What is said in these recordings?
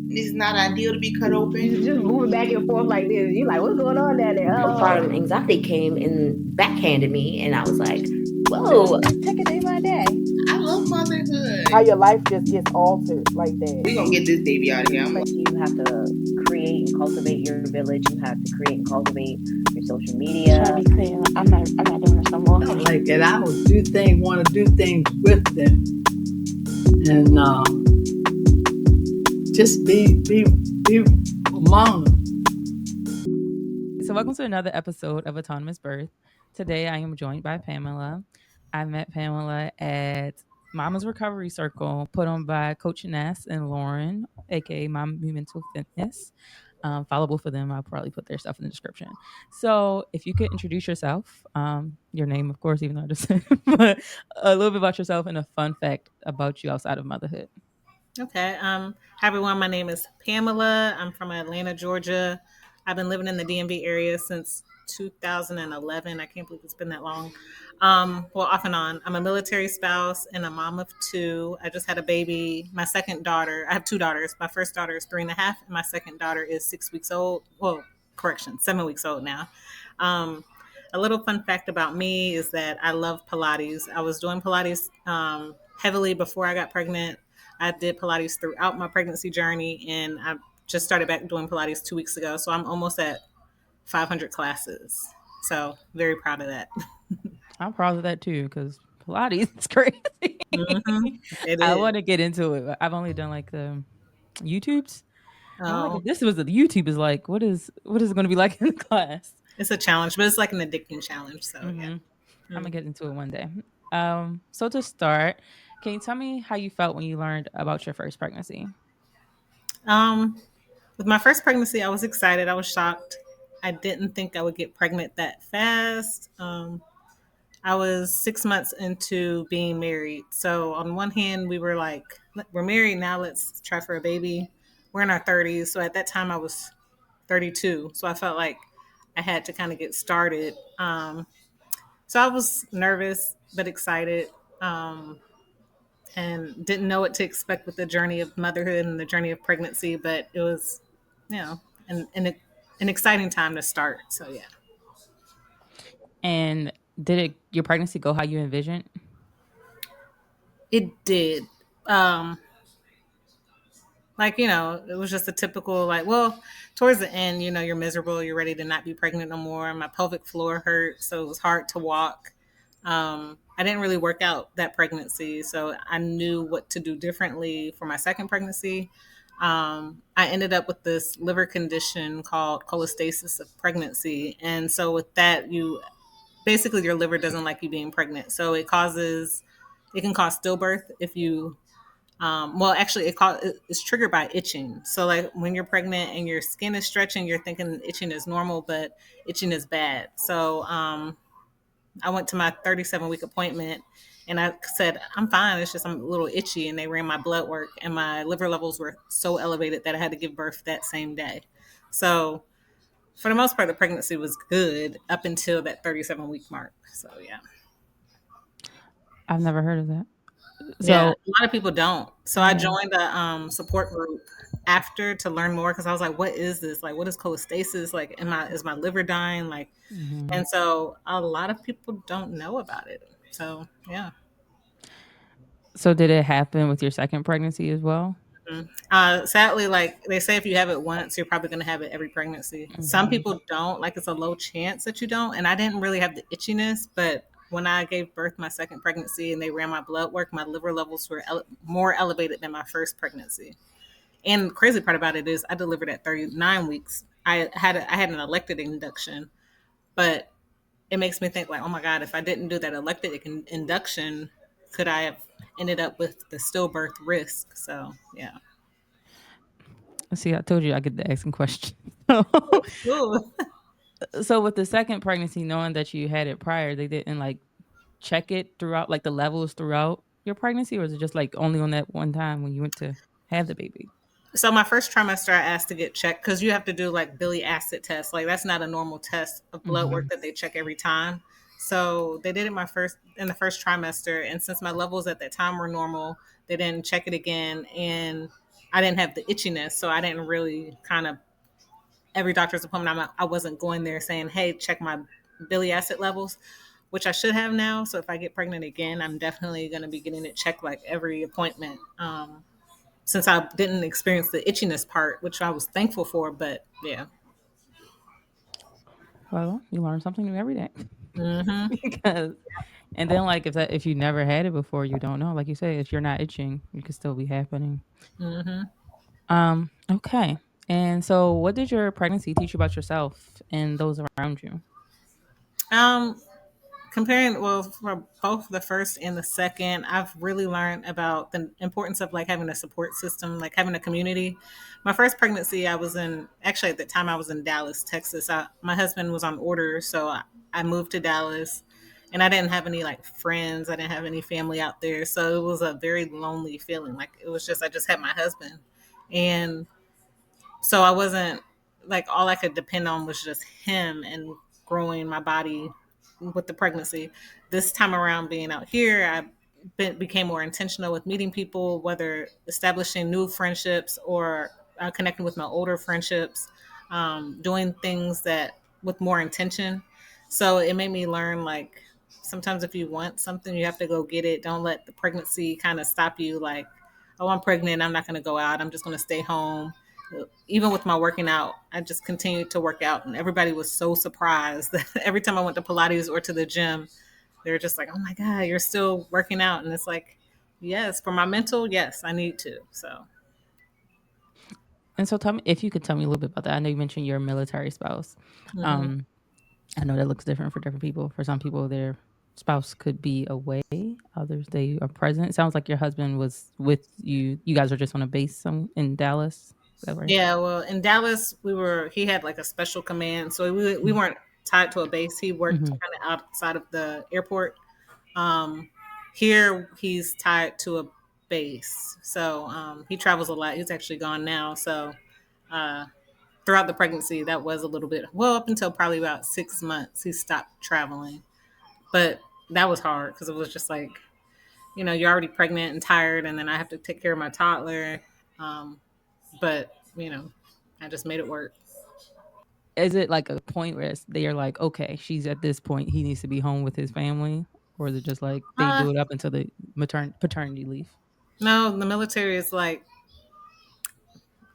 It's not ideal to be cut open. Just moving back and forth like this. You like, what's going on down there? Postpartum anxiety came and backhanded me, and I was like, Just "Whoa!" take a day by day. I love motherhood. How your life just gets altered like that. We gonna get this baby out of here. Like you have to create and cultivate your village. You have to create and cultivate your social media. Trying to be clear, I'm not doing this no more. I don't like it. I will want to do things with them, and just be among them. So, welcome to another episode of Autonomous Birth. Today, I am joined by Pamela. I met Pamela at Mama's Recovery Circle, put on by Coach Ness and Lauren, aka Mom Mental Fitness. Follow both of them. I'll probably put their stuff in the description. So, if you could introduce yourself, your name, of course, even though I just said, but a little bit about yourself and a fun fact about you outside of motherhood. Okay. Hi everyone. My name is Pamela. I'm from Atlanta, Georgia. I've been living in the DMV area since 2011. I can't believe it's been that long. Well, off and on. I'm a military spouse and a mom of two. I just had a baby. My second daughter. I have two daughters. My first daughter is 3.5, and my second daughter is 6 weeks old. Well, correction, 7 weeks old now. A little fun fact about me is that I love Pilates. I was doing Pilates heavily before I got pregnant. I did Pilates throughout my pregnancy journey, and I just started back doing Pilates 2 weeks ago. So I'm almost at 500 classes. So very proud of that. I'm proud of that too, because Pilates is crazy. It I is. want to get into it. I've only done like the YouTubes. I'm Oh, like, this was the YouTube is like, what is it going to be like in the class? it's a challenge, but it's like an addicting challenge. So yeah. I'm gonna get into it one day. So to start, can you tell me how you felt when you learned about your first pregnancy? Um, with my first pregnancy, I was excited. I was shocked. I didn't think I would get pregnant that fast. I was 6 months into being married. So on one hand, we were like, we're married now. Let's try for a baby. We're in our 30s. So at that time, I was 32. So I felt like I had to kind of get started. So I was nervous but excited, and didn't know what to expect with the journey of motherhood and the journey of pregnancy. But it was, you know, an exciting time to start. So yeah. And did your pregnancy go how you envisioned? It did. Um, it was just a typical, like, well, towards the end, you're miserable, you're ready to not be pregnant no more. My pelvic floor hurt, so it was hard to walk. I didn't really work out that pregnancy, so I knew what to do differently for my second pregnancy. I ended up with this liver condition called cholestasis of pregnancy. And so with that, basically your liver doesn't like you being pregnant. So it can cause stillbirth if you well, actually, it's triggered by itching. So, like when you're pregnant and your skin is stretching, you're thinking itching is normal, but itching is bad. So, I went to my 37-week appointment, and I said I'm fine. It's just I'm a little itchy, and they ran my blood work, and my liver levels were so elevated that I had to give birth that same day. So, for the most part, the pregnancy was good up until that 37-week mark. So, yeah. I've never heard of that. Yeah, So a lot of people don't. So I joined a support group after to learn more because I was like, what is this? Like, what is cholestasis? Like, is my liver dying? Like, mhm. and so a lot of people don't know about it. So yeah. So did it happen with your second pregnancy as well? Sadly, like they say, if you have it once, you're probably going to have it every pregnancy. Some Mhm. people don't. Like, it's a low chance that you don't. And I didn't really have the itchiness, but when I gave birth my second pregnancy and they ran my blood work, my liver levels were more elevated than my first pregnancy. And the crazy part about it is I delivered at 39 weeks. I had an elected induction, but it makes me think like, oh my God, if I didn't do that elected induction, could I have ended up with the stillbirth risk? So yeah. See, I told you I get to asking questions. Ooh. So with the second pregnancy, knowing that you had it prior, they didn't like check it throughout, like the levels throughout your pregnancy, or is it just like only on that one time when you went to have the baby? So my first trimester, I asked to get checked because you have to do like biliary acid tests. Like that's not a normal test of blood work Hmm. that they check every time. So they did it in the first trimester, and since my levels at that time were normal, they didn't check it again. And I didn't have the itchiness, so I didn't really kind of every doctor's appointment. I wasn't going there saying, "Hey, check my biliary acid levels," which I should have now. So if I get pregnant again, I'm definitely going to be getting it checked like every appointment. Since I didn't experience the itchiness part, which I was thankful for, but yeah. Well, you learn something new every day. Mm-hmm. Because, and then like if you never had it before, you don't know. Like you say, if you're not itching, it could still be happening. Mm-hmm. Okay. And so, what did your pregnancy teach you about yourself and those around you? Um, Comparing, well, for both the first and the second, I've really learned about the importance of like having a support system, like having a community. My first pregnancy, I was in, actually at the time I was in Dallas, Texas. My husband was on order, so I moved to Dallas, and I didn't have any like friends. I didn't have any family out there, so it was a very lonely feeling. Like it was just, I just had my husband, and so I wasn't like, all I could depend on was just him and growing my body with the pregnancy. This time around, being out here, became more intentional with meeting people, whether establishing new friendships or connecting with my older friendships, doing things that with more intention. So it made me learn like sometimes if you want something, you have to go get it. Don't let the pregnancy kind of stop you. Like, oh, I'm pregnant, I'm not going to go out. I'm just going to stay home. Even with my working out, I just continued to work out, and everybody was so surprised that every time I went to Pilates or to the gym, they were just like, "Oh my God, you're still working out!" And it's like, yes, for my mental, yes, I need to. So, And so, tell me if you could tell me a little bit about that. I know you mentioned your military spouse. mm-hmm. Um, I know that looks different for different people. For some people, their spouse could be away. Others, they are present. It sounds like your husband was with you. You guys are just on a base in Dallas. Is that right? Yeah, well, in Dallas, he had like a special command, so we weren't tied to a base. He worked Mm-hmm. kind of outside of the airport. Um, Here, he's tied to a base, so he travels a lot. He's actually gone now, so uh, throughout the pregnancy, that was a little bit, well, up until probably about 6 months, he stopped traveling. But that was hard because it was just like, you're already pregnant and tired, and then I have to take care of my toddler. But, I just made it work. Is it like a point where they are like, okay, she's at this point, he needs to be home with his family, or is it just like they Uh, do it up until the paternity leave? no, the military is like,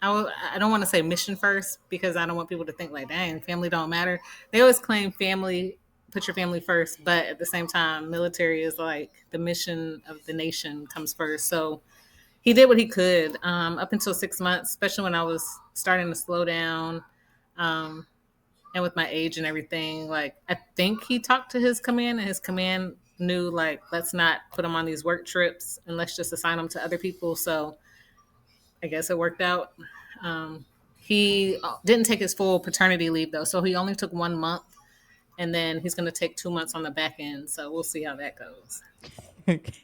I don't want to say mission first because I don't want people to think like, dang, family don't matter. They always claim family, put your family first, but at the same time, military is like the mission of the nation comes first. So he did what he could up until 6 months, especially when I was starting to slow down. Um, and with my age and everything, like I think he talked to his command, and his command knew like, let's not put him on these work trips and let's just assign him to other people. So I guess it worked out. He didn't take his full paternity leave though, so he only took 1 month, and then he's going to take 2 months on the back end. So we'll see how that goes. Okay.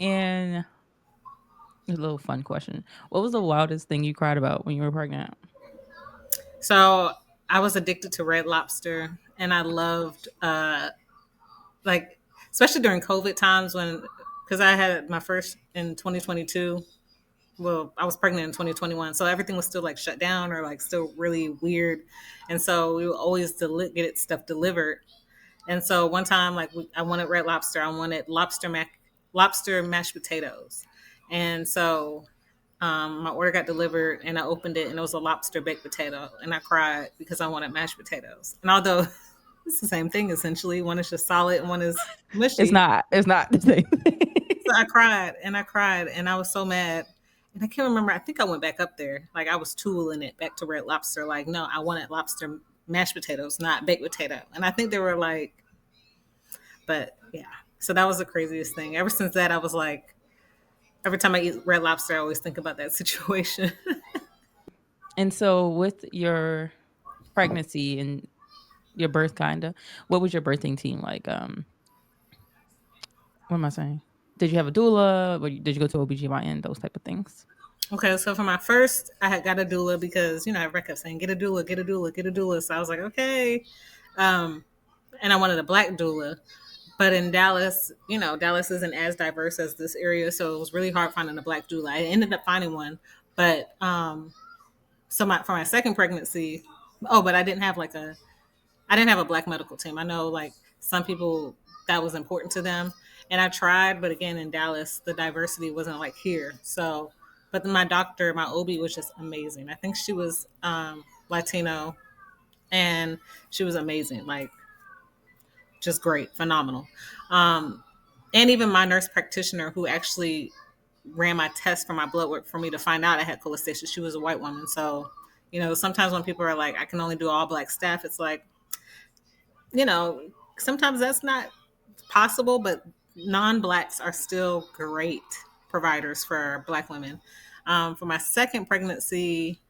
And a little fun question: what was the wildest thing you cried about when you were pregnant? So I was addicted to Red Lobster, and I loved like, especially during COVID times when, because I had my first in 2022. Well, I was pregnant in 2021, so everything was still like shut down or like still really weird, and so we would always get it stuff delivered. And so one time, like I wanted Red Lobster, I wanted lobster mashed potatoes, and so my order got delivered, and I opened it, and it was a lobster baked potato, and I cried because I wanted mashed potatoes. And although it's the same thing essentially, one is just solid and one is mushy. It's not. It's not the same thing. So I cried and I cried and I was so mad. And I can't remember. I think I went back up there. Like I was tooling it back to Red Lobster. Like, no, I wanted lobster mashed potatoes, not baked potato. And I think they were like, but yeah. So that was the craziest thing. Ever since that, I was like, every time I eat Red Lobster, I always think about that situation. And so, with your pregnancy and your birth, kinda, what was your birthing team like? What am I saying? Did you have a doula? Or did you go to OBGYN? Those type of things. Okay, so for my first, I had got a doula because, I kept saying, get a doula, get a doula, get a doula. So I was like, okay. And I wanted a black doula. But in Dallas, Dallas isn't as diverse as this area, so it was really hard finding a black doula. I ended up finding one, but for my second pregnancy, but I didn't have a black medical team. I know like some people that was important to them, and I tried, but again in Dallas, the diversity wasn't like here. So, but my doctor, my OB was just amazing. I think she was Latino, and she was amazing, like just great, phenomenal. And even my nurse practitioner, who actually ran my test for my blood work for me to find out I had cholestasis, she was a white woman. So, sometimes when people are like, I can only do all black staff, it's like, sometimes that's not possible, but non-blacks are still great providers for black women. For my second pregnancy,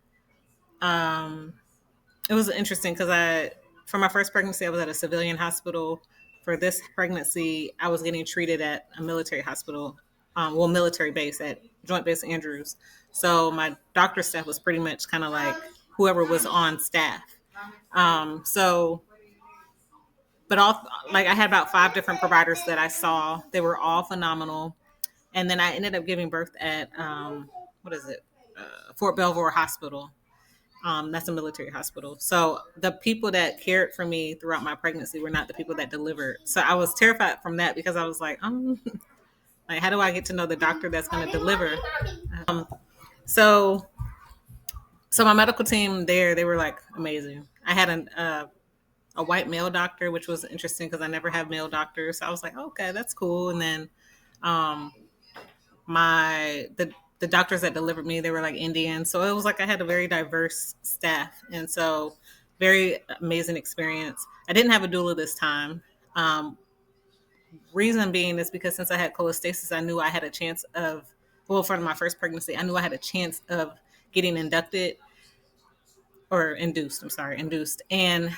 it was interesting because for my first pregnancy, I was at a civilian hospital. For this pregnancy, I was getting treated at a military hospital, military base at Joint Base Andrews. So my doctor staff was pretty much kind of like whoever was on staff. So, but I had about 5 different providers that I saw. They were all phenomenal. And then I ended up giving birth at, Fort Belvoir Hospital. That's a military hospital. So the people that cared for me throughout my pregnancy were not the people that delivered. So I was terrified from that because I was like, like, how do I get to know the doctor that's going to deliver? So my medical team there, they were like amazing. I had a white male doctor, which was interesting because I never have male doctors. So I was like, okay, that's cool. And then um, the doctors that delivered me, they were like Indian. So it was like I had a very diverse staff. And so very amazing experience. I didn't have a doula this time. Reason being is because since I had cholestasis, I knew I had a chance for my first pregnancy, I knew I had a chance of getting induced. And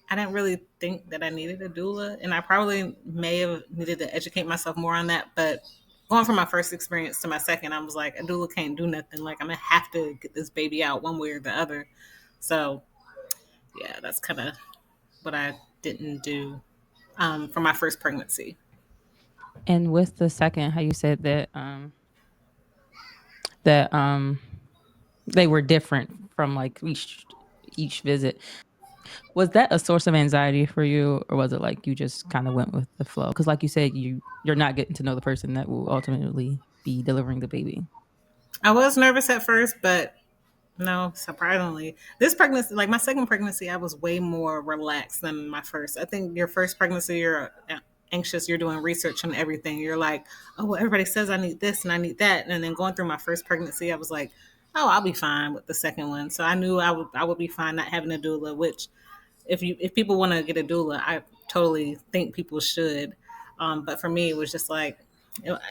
I didn't really think that I needed a doula. And I probably may have needed to educate myself more on that. But going from my first experience to my second, I was like, a doula can't do nothing. Like, I'm going to have to get this baby out one way or the other. So, yeah, that's kind of what I didn't do for my first pregnancy. And with the second, how you said that that they were different from like each visit. Was that a source of anxiety for you, or was it like you just kind of went with the flow? Because, like you said, you're not getting to know the person that will ultimately be delivering the baby. I was nervous at first, but no, surprisingly, this pregnancy, like my second pregnancy, I was way more relaxed than my first. I think your first pregnancy, you're anxious, you're doing research on everything. You're like, oh, well, everybody says I need this and I need that. And then going through my first pregnancy, I was like, oh, I'll be fine with the second one. So I knew I would be fine not having a doula, which if people want to get a doula, I totally think people should. But for me, it was just like,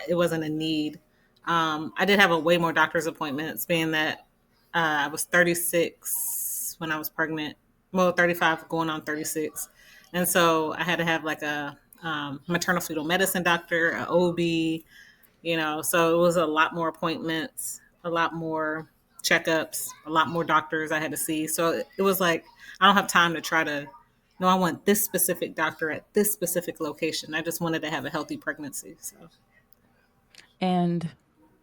it wasn't a need. I did have a way more doctor's appointments, being that I was 36 when I was pregnant. Well, 35 going on 36. And so I had to have like a maternal fetal medicine doctor, an OB, so it was a lot more appointments, a lot more checkups, a lot more doctors I had to see. So it was like, I don't have time to try to, no, I want this specific doctor at this specific location. I just wanted to have a healthy pregnancy. So. And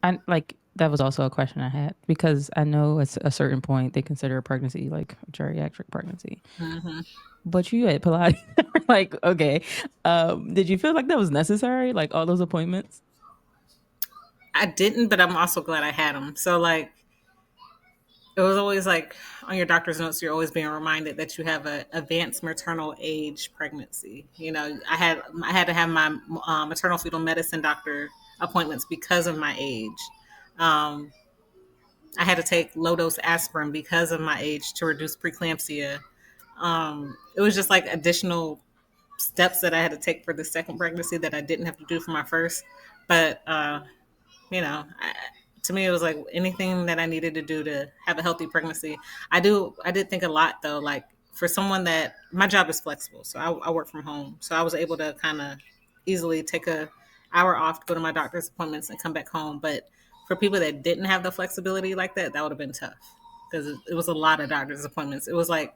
that was also a question I had, because I know at a certain point they consider a pregnancy like a geriatric pregnancy. Mm-hmm. But you had Pilates, like, okay. Did you feel like that was necessary? Like all those appointments? I didn't, but I'm also glad I had them. So like, it was always like on your doctor's notes, you're always being reminded that you have an advanced maternal age pregnancy. I had to have my maternal fetal medicine doctor appointments because of my age. I had to take low dose aspirin because of my age to reduce preeclampsia. It was just like additional steps that I had to take for the second pregnancy that I didn't have to do for my first. But to me, it was like anything that I needed to do to have a healthy pregnancy. I did think a lot though, like for someone that my job is flexible. So I work from home. So I was able to kind of easily take a hour off to go to my doctor's appointments and come back home. But for people that didn't have the flexibility like that, that would have been tough because it was a lot of doctor's appointments. It was like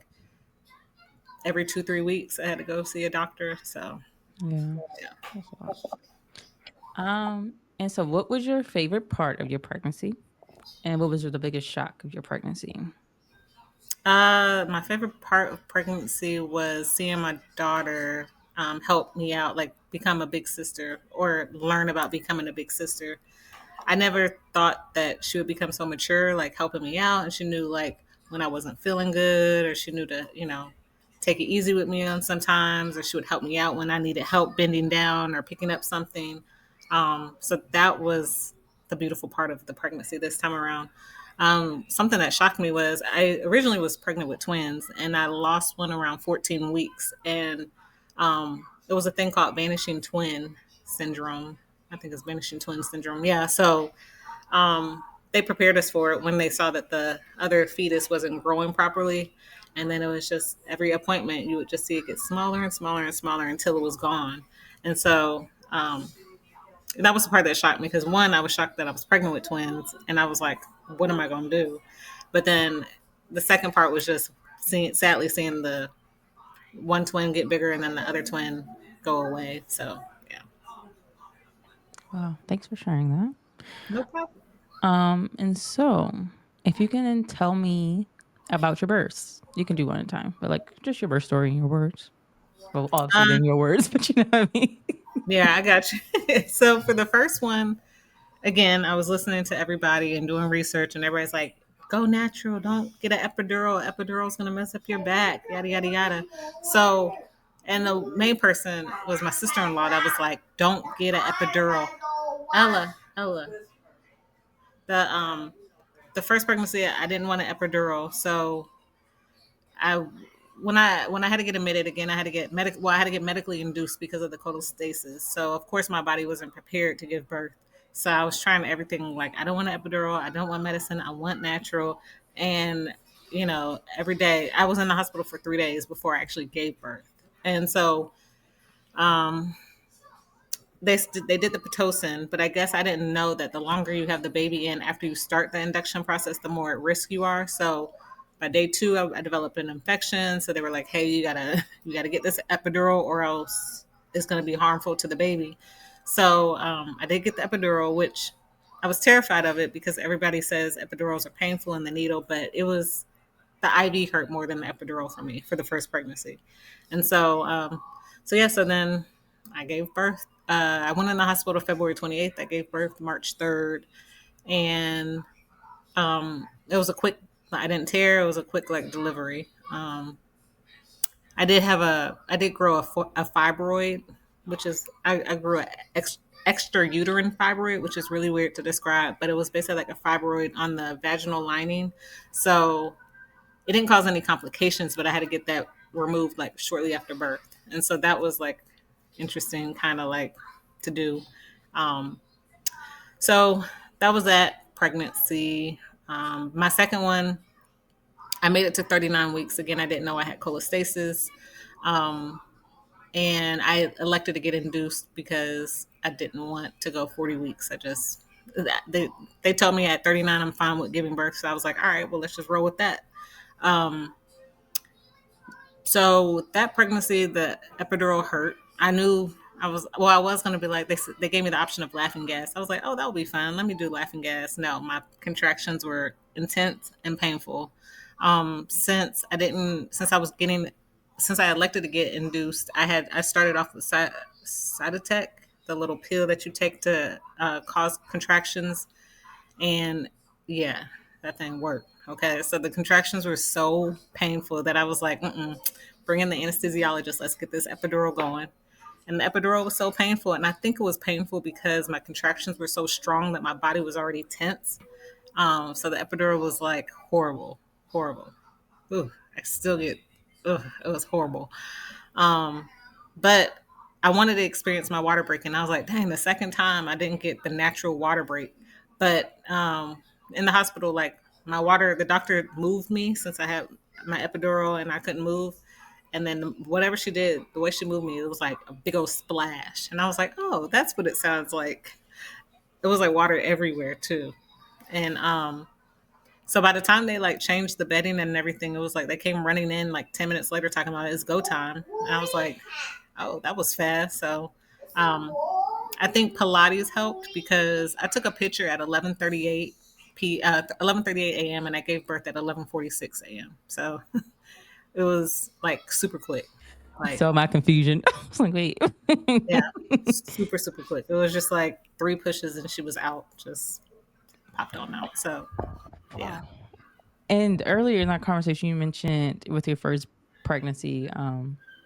every 2-3 weeks I had to go see a doctor. So Yeah. Yeah. That's a lot. And so what was your favorite part of your pregnancy? And what was the biggest shock of your pregnancy? My favorite part of pregnancy was seeing my daughter help me out, like become a big sister or learn about becoming a big sister. I never thought that she would become so mature, like helping me out. And she knew like when I wasn't feeling good, or she knew to, take it easy with me on sometimes, or she would help me out when I needed help bending down or picking up something. So that was the beautiful part of the pregnancy this time around. Something that shocked me was I originally was pregnant with twins and I lost one around 14 weeks. And it was a thing called vanishing twin syndrome. I think it's vanishing twin syndrome. Yeah. So um, they prepared us for it when they saw that the other fetus wasn't growing properly. And then it was just every appointment, you would just see it get smaller and smaller and smaller until it was gone. And so that was the part that shocked me because one, I was shocked that I was pregnant with twins. And I was like, what am I going to do? But then the second part was just sadly seeing the one twin get bigger and then the other twin go away. So, yeah. Wow. Thanks for sharing that. No problem. And so if you can tell me about your births, you can do one at a time, but like just your birth story in your words. Well, obviously in your words, but you know what I mean? Yeah, I got you. So for the first one, again, I was listening to everybody and doing research, and everybody's like, "Go natural. Don't get an epidural. Epidural's gonna mess up your back. Yada yada yada." So, and the main person was my sister-in-law that was like, "Don't get an epidural." Ella. The first pregnancy, I didn't want an epidural, so I when I had to get admitted again, I had to get I had to get medically induced because of the cholestasis. So of course my body wasn't prepared to give birth. So I was trying everything like I don't want an epidural, I don't want medicine, I want natural. And every day I was in the hospital for 3 days before I actually gave birth. And so um, they did the pitocin, but I guess I didn't know that the longer you have the baby in after you start the induction process, the more at risk you are. So by day two, I developed an infection. So they were like, "Hey, you gotta get this epidural, or else it's gonna be harmful to the baby." So I did get the epidural, which I was terrified of it because everybody says epidurals are painful in the needle, but the IV hurt more than the epidural for me for the first pregnancy. And so then I gave birth. I went in the hospital February 28th. I gave birth March 3rd. And it was I didn't tear. It was a quick like delivery. I did grow a fibroid, which is, I grew an extra uterine fibroid, which is really weird to describe, but it was basically like a fibroid on the vaginal lining. So it didn't cause any complications, but I had to get that removed like shortly after birth. And so that was like interesting kind of like to do. Um, so that was that pregnancy. My second one, I made it to 39 weeks. Again, I didn't know I had cholestasis. Um, and I elected to get induced because I didn't want to go 40 weeks. They, they told me at 39 I'm fine with giving birth. So I was like, all right, well, let's just roll with that. Um, So that pregnancy, the epidural hurt. I was going to be like, they gave me the option of laughing gas. I was like, oh, that would be fun. Let me do laughing gas. No, my contractions were intense and painful. Since I elected to get induced, I started off with Cytotec, the little pill that you take to cause contractions. And yeah, that thing worked. Okay. So the contractions were so painful that I was like, bring in the anesthesiologist. Let's get this epidural going. And the epidural was so painful. And I think it was painful because my contractions were so strong that my body was already tense. So the epidural was like horrible, horrible. Ooh, I still get, it was horrible. Um, but I wanted to experience my water break, and I was like, dang, the second time I didn't get the natural water break. But in the hospital, like the doctor moved me since I had my epidural and I couldn't move. And then whatever she did, the way she moved me, it was like a big old splash. And I was like, oh, that's what it sounds like. It was like water everywhere too. And so by the time they like changed the bedding and everything, it was like they came running in like 10 minutes later talking about it's go time. And I was like, oh, that was fast. So I think Pilates helped because I took a picture at 11:38 a.m. and I gave birth at 11:46 a.m. So it was like super quick. Like, So my confusion. I was like, wait. yeah, super, super quick. It was just like 3 pushes and she was out, just popped on out. So, yeah. And earlier in that conversation, you mentioned with your first pregnancy,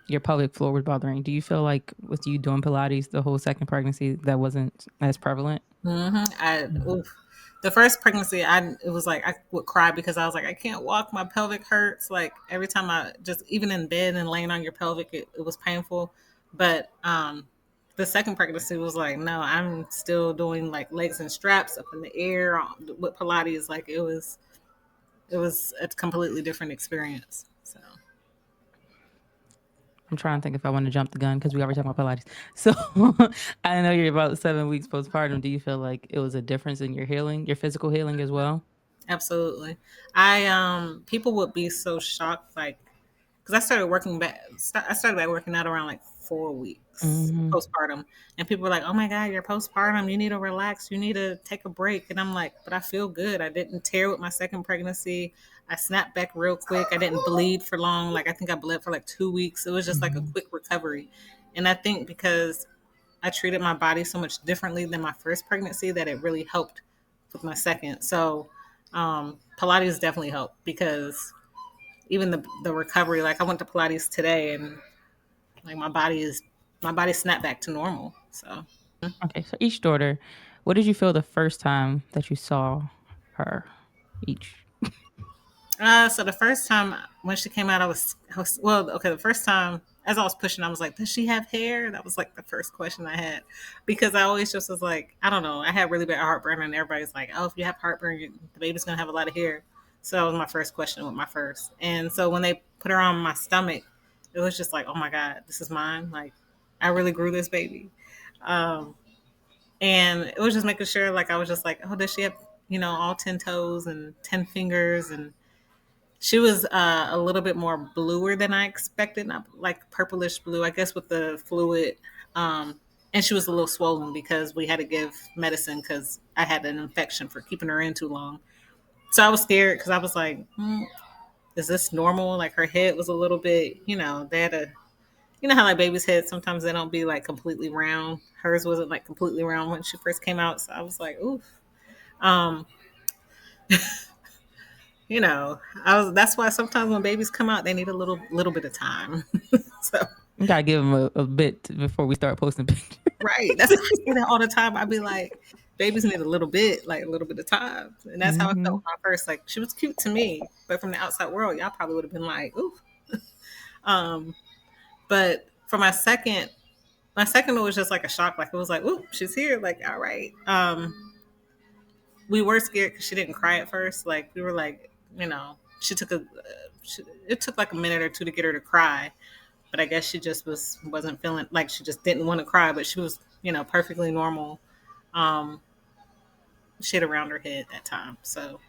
your pelvic floor was bothering. Do you feel like with you doing Pilates the whole second pregnancy, that wasn't as prevalent? Oof. The first pregnancy, it was like I would cry because I was like, I can't walk. My pelvic hurts. Like every time I just, even in bed and laying on your pelvic, it was painful. But the second pregnancy was like, no, I'm still doing like legs and straps up in the air with Pilates. Like it was a completely different experience. So. I'm trying to think if I want to jump the gun because we already talked about Pilates. So I know you're about 7 weeks postpartum. Do you feel like it was a difference in your healing, your physical healing as well? Absolutely. People would be so shocked, like, because I started back working out around like 4 weeks postpartum, and people were like, "Oh my God, you're postpartum. You need to relax. You need to take a break." And I'm like, "But I feel good. I didn't tear with my second pregnancy. I snapped back real quick. I didn't bleed for long. Like I think I bled for like 2 weeks. It was just like a quick recovery." And I think because I treated my body so much differently than my first pregnancy that it really helped with my second. So Pilates definitely helped because even the recovery, like I went to Pilates today and like my body snapped back to normal. So Okay, so each daughter, what did you feel the first time that you saw her each? so the first time when she came out, I was well, okay, the first time as I was pushing, I was like, does she have hair? That was like the first question I had because I always just was like, I don't know. I had really bad heartburn and everybody's like, oh, if you have heartburn, the baby's going to have a lot of hair. So that was my first question with my first. And so when they put her on my stomach, it was just like, oh my God, this is mine. Like I really grew this baby. Um, and it was just making sure like, I was just like, oh, does she have, all 10 toes and 10 fingers and she was a little bit more bluer than I expected, not like purplish blue, I guess, with the fluid. And she was a little swollen because we had to give medicine because I had an infection for keeping her in too long. So I was scared because I was like, is this normal? Like her head was a little bit, they had a, how like babies' heads, sometimes they don't be like completely round. Hers wasn't like completely round when she first came out. So I was like, oof. Um, that's why sometimes when babies come out, they need a little bit of time. So You gotta give them a bit before we start posting pictures. right, that's I say that all the time. I'd be like, babies need a little bit, like a little bit of time, and that's how I felt when I first. Like she was cute to me, but from the outside world, y'all probably would have been like, ooh. But for my second was just like a shock. Like it was like, ooh, she's here. Like all right. We were scared because she didn't cry at first. Like we were like, she took it took like a minute or two to get her to cry, but I guess she just wasn't feeling like she just didn't want to cry, but she was, perfectly normal. Um, she had around her head that time, so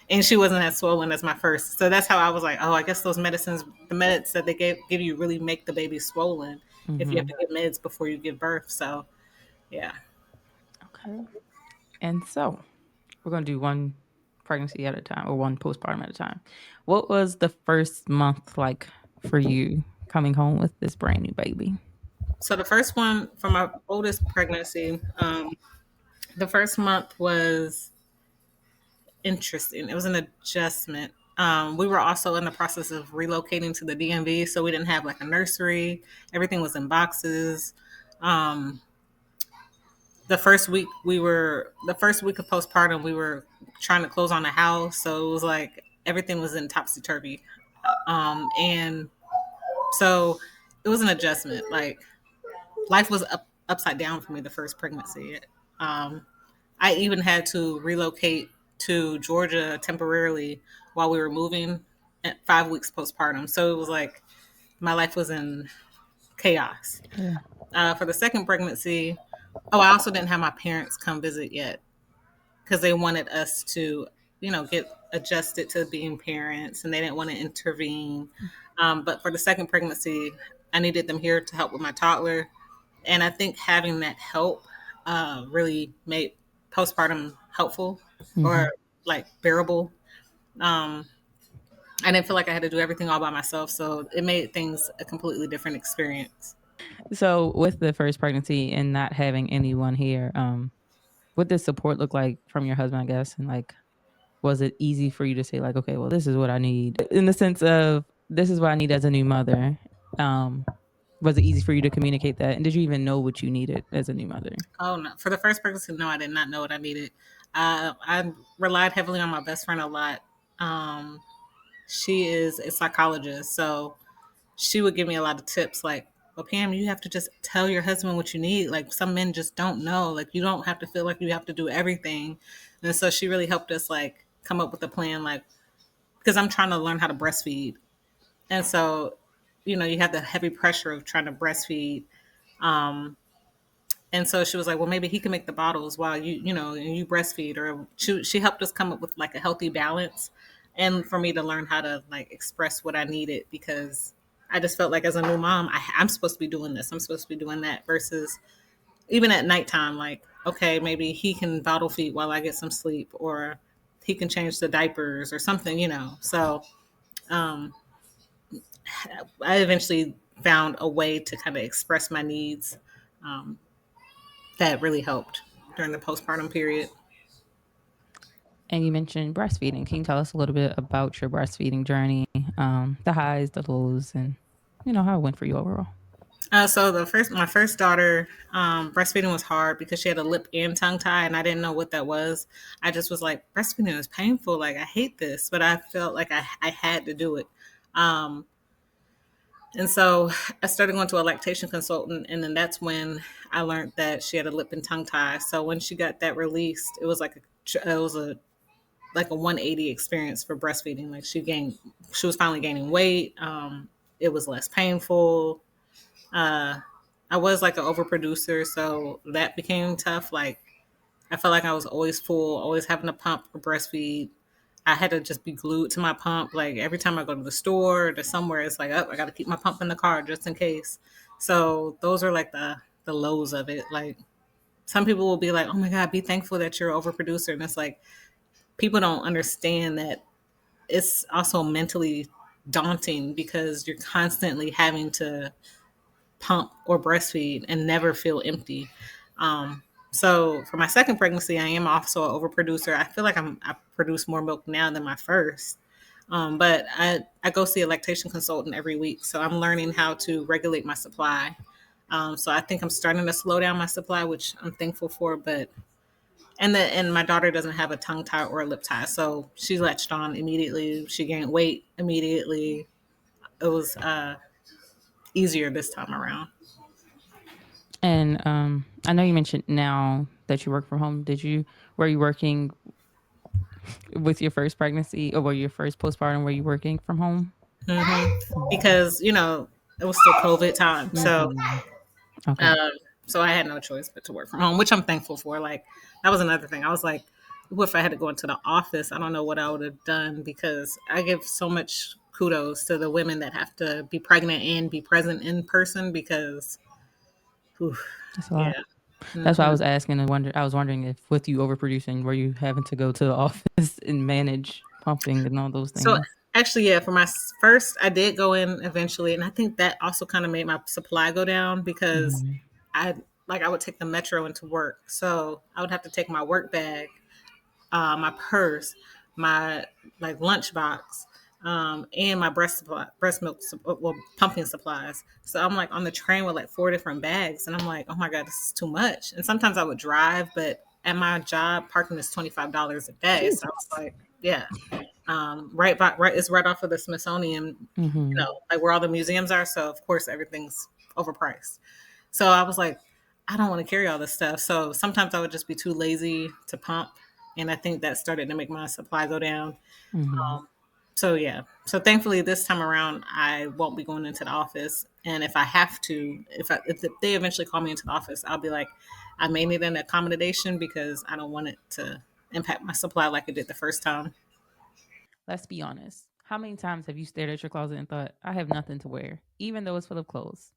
and she wasn't as swollen as my first. So that's how I was like, oh, I guess those medicines, the meds that they give you, really make the baby swollen if you have to give meds before you give birth. So yeah. Okay. And so we're going to do one pregnancy at a time or one postpartum at a time. What was the first month like for you coming home with this brand new baby? So the first one from my oldest pregnancy, the first month was interesting. It was an adjustment. We were also in the process of relocating to the DMV, so we didn't have like a nursery. Everything was in boxes. Um, the first week of postpartum, we were trying to close on the house, so it was like everything was in topsy turvy, and so it was an adjustment. Like life was upside down for me the first pregnancy. Um, I even had to relocate to Georgia temporarily while we were moving at 5 weeks postpartum. So it was like my life was in chaos. For the second pregnancy, I also didn't have my parents come visit yet because they wanted us to, get adjusted to being parents and they didn't want to intervene. But for the second pregnancy, I needed them here to help with my toddler. And I think having that help really made postpartum helpful Mm-hmm. or like bearable. Um, I didn't feel like I had to do everything all by myself, so it made things a completely different experience. So with the first pregnancy and not having anyone here, what does support look like from your husband, I guess? And like, was it easy for you to say like, okay, well, this is what I need in the sense of this is what I need as a new mother? Um, was it easy for you to communicate that? And did you even know what you needed as a new mother? Oh no! For the first pregnancy, no, I did not know what I needed. I relied heavily on my best friend a lot. Um, she is a psychologist, so she would give me a lot of tips like, well, Pam, you have to just tell your husband what you need. Like some men just don't know. Like you don't have to feel like you have to do everything. And so she really helped us like come up with a plan, like because I'm trying to learn how to breastfeed. And so, you have the heavy pressure of trying to breastfeed. Um, and so she was like, well, maybe he can make the bottles while and you breastfeed. Or she helped us come up with like a healthy balance, and for me to learn how to like express what I needed because I just felt like as a new mom, I'm supposed to be doing this. I'm supposed to be doing that. Versus even at nighttime, like okay, maybe he can bottle feed while I get some sleep, or he can change the diapers or something. So um, I eventually found a way to kind of express my needs. Um, that really helped during the postpartum period. And you mentioned breastfeeding. Can you tell us a little bit about your breastfeeding journey, the highs, the lows, and how it went for you overall? So my first daughter, breastfeeding was hard because she had a lip and tongue tie, and I didn't know what that was. I just was like, breastfeeding is painful. Like I hate this, but I felt like I had to do it. Um, and so I started going to a lactation consultant, and then that's when I learned that she had a lip and tongue tie. So when she got that released, it was like a 180 experience for breastfeeding. Like she was finally gaining weight. It was less painful. Uh, I was like an overproducer, so that became tough. Like I felt like I was always full, always having to pump or breastfeed. I had to just be glued to my pump. Like every time I go to the store or to somewhere, it's like, oh, I got to keep my pump in the car just in case. So those are like the lows of it. Like some people will be like, oh my God, be thankful that you're an overproducer. And it's like people don't understand that it's also mentally daunting because you're constantly having to pump or breastfeed and never feel empty. Um, so for my second pregnancy, I am also an overproducer. I feel like I produce more milk now than my first. But I go see a lactation consultant every week. So I'm learning how to regulate my supply. So I think I'm starting to slow down my supply, which I'm thankful for. But and my daughter doesn't have a tongue tie or a lip tie, so she latched on immediately. She gained weight immediately. It was easier this time around. And I know you mentioned now that you work from home. Were you working with your first pregnancy or were your first postpartum? Were you working from home? Because it was still COVID time, so Mm-hmm. Okay. um, so I had no choice but to work from home, which I'm thankful for. Like that was another thing. I was like, what if I had to go into the office? I don't know what I would have done because I give so much kudos to the women that have to be pregnant and be present in person because, whew, That's a yeah. lot. That's why I was asking and I was wondering if with you overproducing, were you having to go to the office and manage pumping and all those So things? actually, yeah, for my first, I did go in eventually, and I think that also kind of made my supply go down because Mm-hmm. I I would take the metro into work, so I would have to take my work bag, my purse, my like lunchbox, and my breast milk, well, pumping supplies. So I'm like on the train with like 4 different bags, and I'm like, oh my God, this is too much. And sometimes I would drive, but at my job, parking is $25 a day. So I was Jesus. like, yeah, it's right off of the Smithsonian, Mm-hmm. like where all the museums are. So of course everything's overpriced. So I was like, I don't want to carry all this stuff. So sometimes I would just be too lazy to pump. And I think that started to make my supply go down. Mm-hmm. So yeah. So thankfully this time around I won't be going into the office. And if I have to, if they eventually call me into the office, I'll be like, I may need an accommodation because I don't want it to impact my supply like it did the first time. Let's be honest. How many times have you stared at your closet and thought, I have nothing to wear, even though it's full of clothes?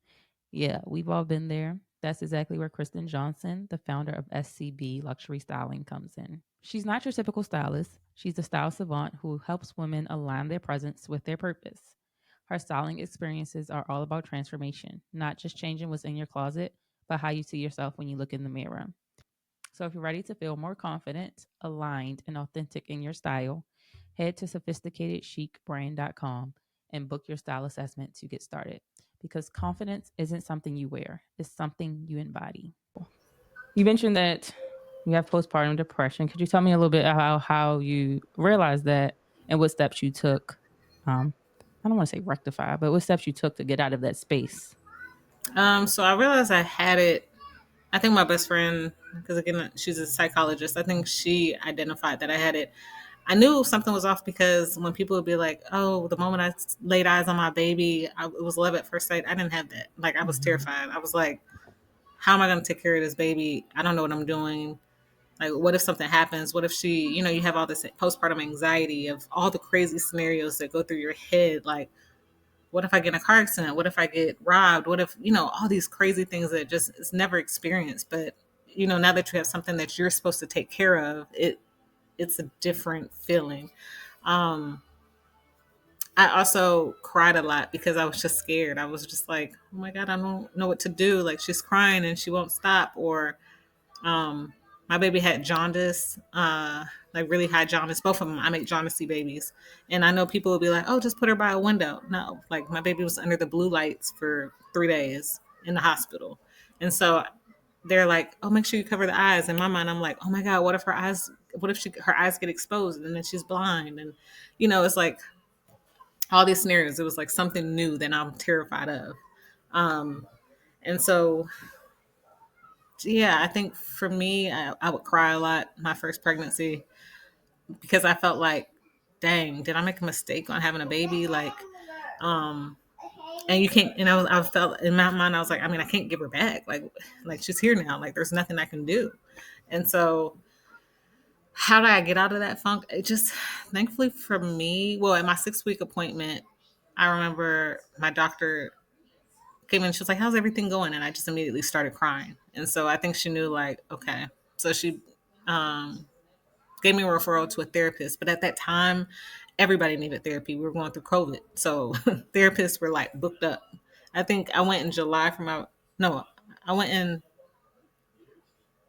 Yeah, we've all been there. That's exactly where Kristen Johnson, the founder of SCB Luxury Styling, comes in. She's not your typical stylist. She's a style savant who helps women align their presence with their purpose. Her styling experiences are all about transformation, not just changing what's in your closet, but how you see yourself when you look in the mirror. So if you're ready to feel more confident, aligned, and authentic in your style, head to sophisticatedchicbrand.com and book your style assessment to get started. Because confidence isn't something you wear, it's something you embody. You mentioned that you have postpartum depression. Could you tell me a little bit about how you realized that and what steps you took? I don't want to say rectify, but what steps you took to get out of that space? So I realized I had it. I think my best friend, because again, she's a psychologist, I think she identified that I had it. I knew something was off because when people would be like, oh, the moment I laid eyes on my baby, it was love at first sight. I didn't have that. Like, I was terrified. I was like, how am I going to take care of this baby? I don't know what I'm doing. Like, what if something happens? What if she, you have all this postpartum anxiety of all the crazy scenarios that go through your head. Like, what if I get in a car accident? What if I get robbed? What if, all these crazy things that just is never experienced. But, now that you have something that you're supposed to take care of, it's a different feeling. I also cried a lot because I was just scared. I was just like, oh my God, I don't know what to do. Like, she's crying and she won't stop. Or um, my baby had jaundice, like really high jaundice. Both of them, I make jaundicey babies. And I know people will be like, oh, just put her by a window. No, like my baby was under the blue lights for 3 days in the hospital. And so they're like, oh, make sure you cover the eyes. In my mind, I'm like, oh my God, what if her eyes get exposed and then she's blind? And, it's like all these scenarios. It was like something new that I'm terrified of. And so yeah, I think for me, I would cry a lot my first pregnancy because I felt like, dang, did I make a mistake on having a baby? Like, and you can't, I felt in my mind, I was like, I mean, I can't give her back. Like she's here now. Like, there's nothing I can do. And so, how did I get out of that funk? It just, thankfully for me, well, at my 6-week appointment, I remember my doctor came in. She was like, how's everything going? And I just immediately started crying. And so I think she knew, like, okay. So she um, gave me a referral to a therapist. But at that time, everybody needed therapy. We were going through COVID. So therapists were like booked up. I think I went in July for I went in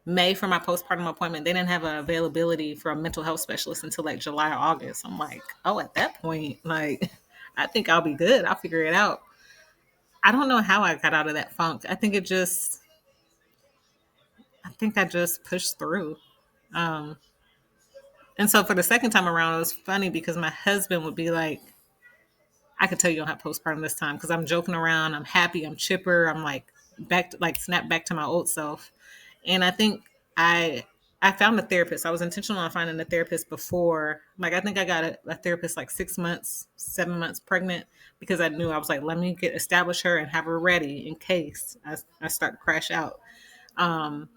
May for my postpartum appointment. They didn't have an availability for a mental health specialist until like July or August. I'm like, oh, at that point, like, I think I'll be good. I'll figure it out. I don't know how I got out of that funk. I think I just pushed through. Um, and so for the second time around, it was funny because my husband would be like, I could tell you don't have postpartum this time because I'm joking around. I'm happy. I'm chipper. I'm like snap back to my old self. And I think I I found a therapist. I was intentional on finding a therapist before. Like, I think I got a therapist like 6 months, 7 months pregnant because I knew I was like, let me establish her and have her ready in case I start to crash out. Um,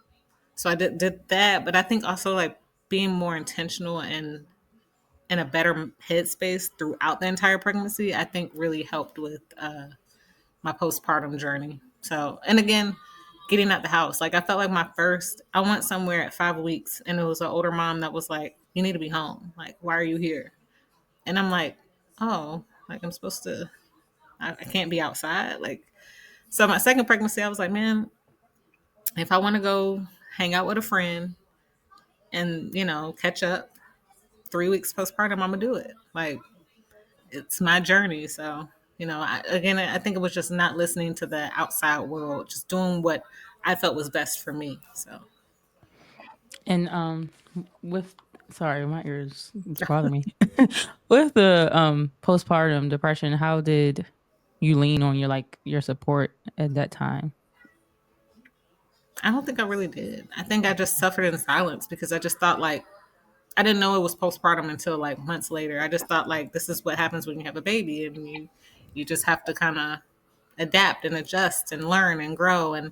so I did that, but I think also like being more intentional and in a better headspace throughout the entire pregnancy, I think really helped with my postpartum journey. So, and again, getting out the house. Like, I felt like I went somewhere at 5 weeks and it was an older mom that was like, you need to be home. Like, why are you here? And I'm like, oh, like I'm supposed to, I can't be outside. Like, so my second pregnancy, I was like, man, if I want to go hang out with a friend and, catch up 3 weeks postpartum, I'm going to do it. Like, it's my journey. So, I think it was just not listening to the outside world, just doing what I felt was best for me. So, And with sorry, my ears it's bothering me. With the postpartum depression, how did you lean on your support at that time? I don't think I really did. I think I just suffered in silence because I just thought like I didn't know it was postpartum until like months later. I just thought like this is what happens when you have a baby and you just have to kind of adapt and adjust and learn and grow and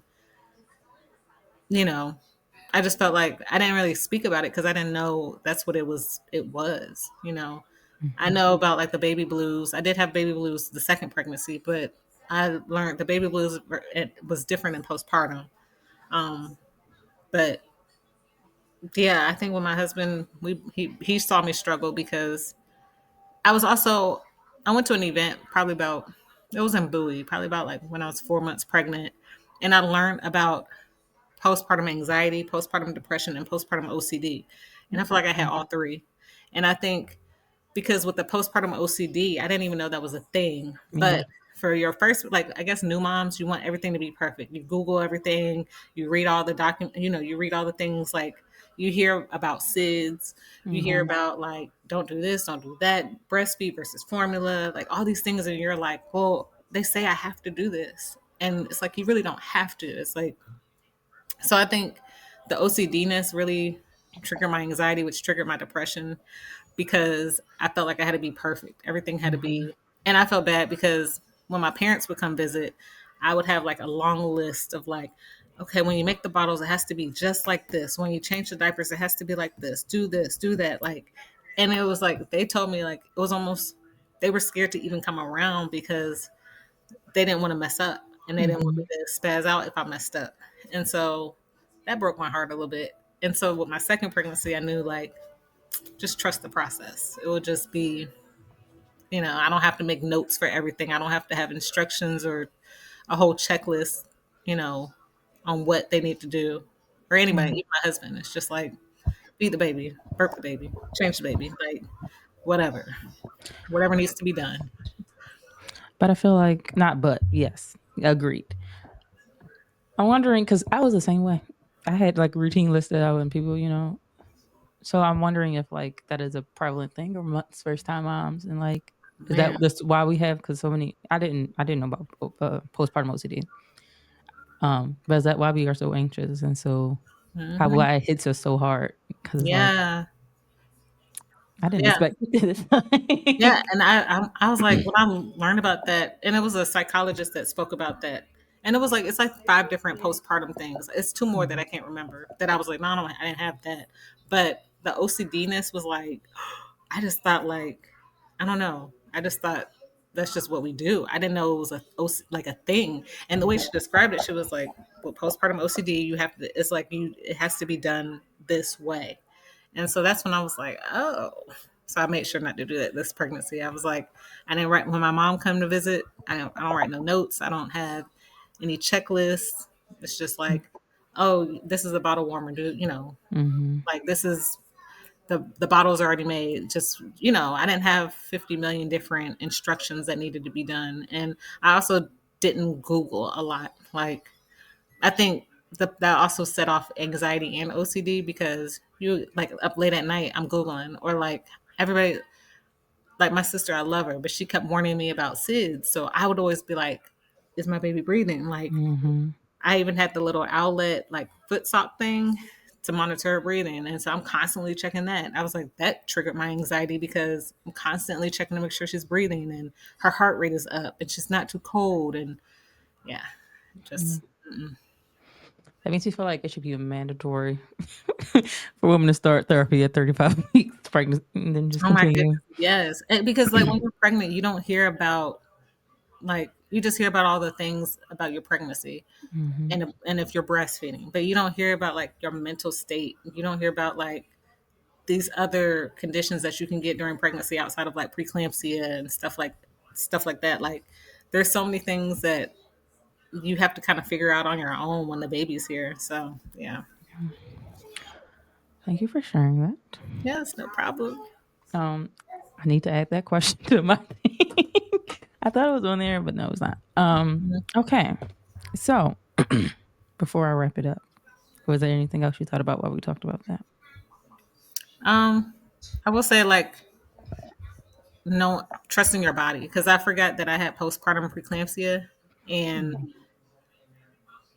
you know I just felt like I didn't really speak about it because I didn't know that's what it was. I know about like the baby blues. I did have baby blues the second pregnancy, but I learned the baby blues it was different in postpartum. Um, but yeah, I think when my husband he saw me struggle because I was also I went to an event probably about it was in Bowie, probably about like when I was 4 months pregnant, and I learned about postpartum anxiety, postpartum depression, and postpartum OCD. And I feel like I had all three. And I think because with the postpartum OCD, I didn't even know that was a thing. Yeah. But for your first, like I guess new moms, you want everything to be perfect. You Google everything, you read all the you read all the things like you hear about SIDS, you hear about like don't do this, don't do that, breastfeed versus formula, like all these things, and you're like, well, they say I have to do this, and it's like you really don't have to. It's like so I think the OCDness really triggered my anxiety, which triggered my depression because I felt like I had to be perfect. Everything had to be, and I felt bad because when my parents would come visit, I would have like a long list of like, okay, when you make the bottles, it has to be just like this. When you change the diapers, it has to be like this, do that. Like, and it was like, they told me like, it was almost, they were scared to even come around because they didn't want to mess up and they didn't want me to spaz out if I messed up. And so that broke my heart a little bit. And so with my second pregnancy, I knew like just trust the process. It will just be, I don't have to make notes for everything. I don't have to have instructions or a whole checklist, you know, on what they need to do or anybody, even my husband. It's just like feed the baby, burp the baby, change the baby, like whatever needs to be done. But I feel like not. But yes, agreed. I'm wondering because I was the same way. I had like routine listed out and people, So I'm wondering if like that is a prevalent thing amongst first time moms and like is Yeah. that just why we have because so many I didn't know about postpartum OCD. But is that why we are so anxious and so why it hits us so hard? Because it's like Yeah. I didn't Yeah. expect this. Yeah, and I was like when I learned about that, and it was a psychologist that spoke about that, and it was like it's like five different postpartum things. It's two more that I can't remember. That I was like, no, I didn't have that. But the OCDness was like, I just thought like, I don't know. I just thought that's just what we do. I didn't know it was like a thing. And the way she described it, she was like, with postpartum OCD, you have to. It's like it has to be done this way. And so that's when I was like, oh. So I made sure not to do that this pregnancy. I was like, I didn't write when my mom come to visit. I don't write no notes. I don't have any checklists. It's just like, oh, this is a bottle warmer, dude. Like this is the bottle's already made. Just I didn't have 50 million different instructions that needed to be done, and I also didn't Google a lot. Like I think that also set off anxiety and OCD because you like up late at night, I'm Googling or like everybody, like my sister, I love her, but she kept warning me about SIDS. So I would always be like, is my baby breathing? Like I even had the little outlet, like foot sock thing to monitor her breathing. And so I'm constantly checking that. I was like, that triggered my anxiety because I'm constantly checking to make sure she's breathing and her heart rate is up and she's not too cold. And yeah, just That makes me feel like it should be mandatory for women to start therapy at 35 weeks pregnant and then just oh my continue. goodness, yes. And because like when you're pregnant, you don't hear about like you just hear about all the things about your pregnancy and if you're breastfeeding, but you don't hear about like your mental state. You don't hear about like these other conditions that you can get during pregnancy outside of like preeclampsia and stuff like that. Like there's so many things that you have to kind of figure out on your own when the baby's here. So yeah. Thank you for sharing that. Yes, no problem. I need to add that question to my thing. I thought it was on there, but no, it's not. Okay. So before I wrap it up, was there anything else you thought about while we talked about that? I will say like no trusting your body because I forgot that I had postpartum preeclampsia and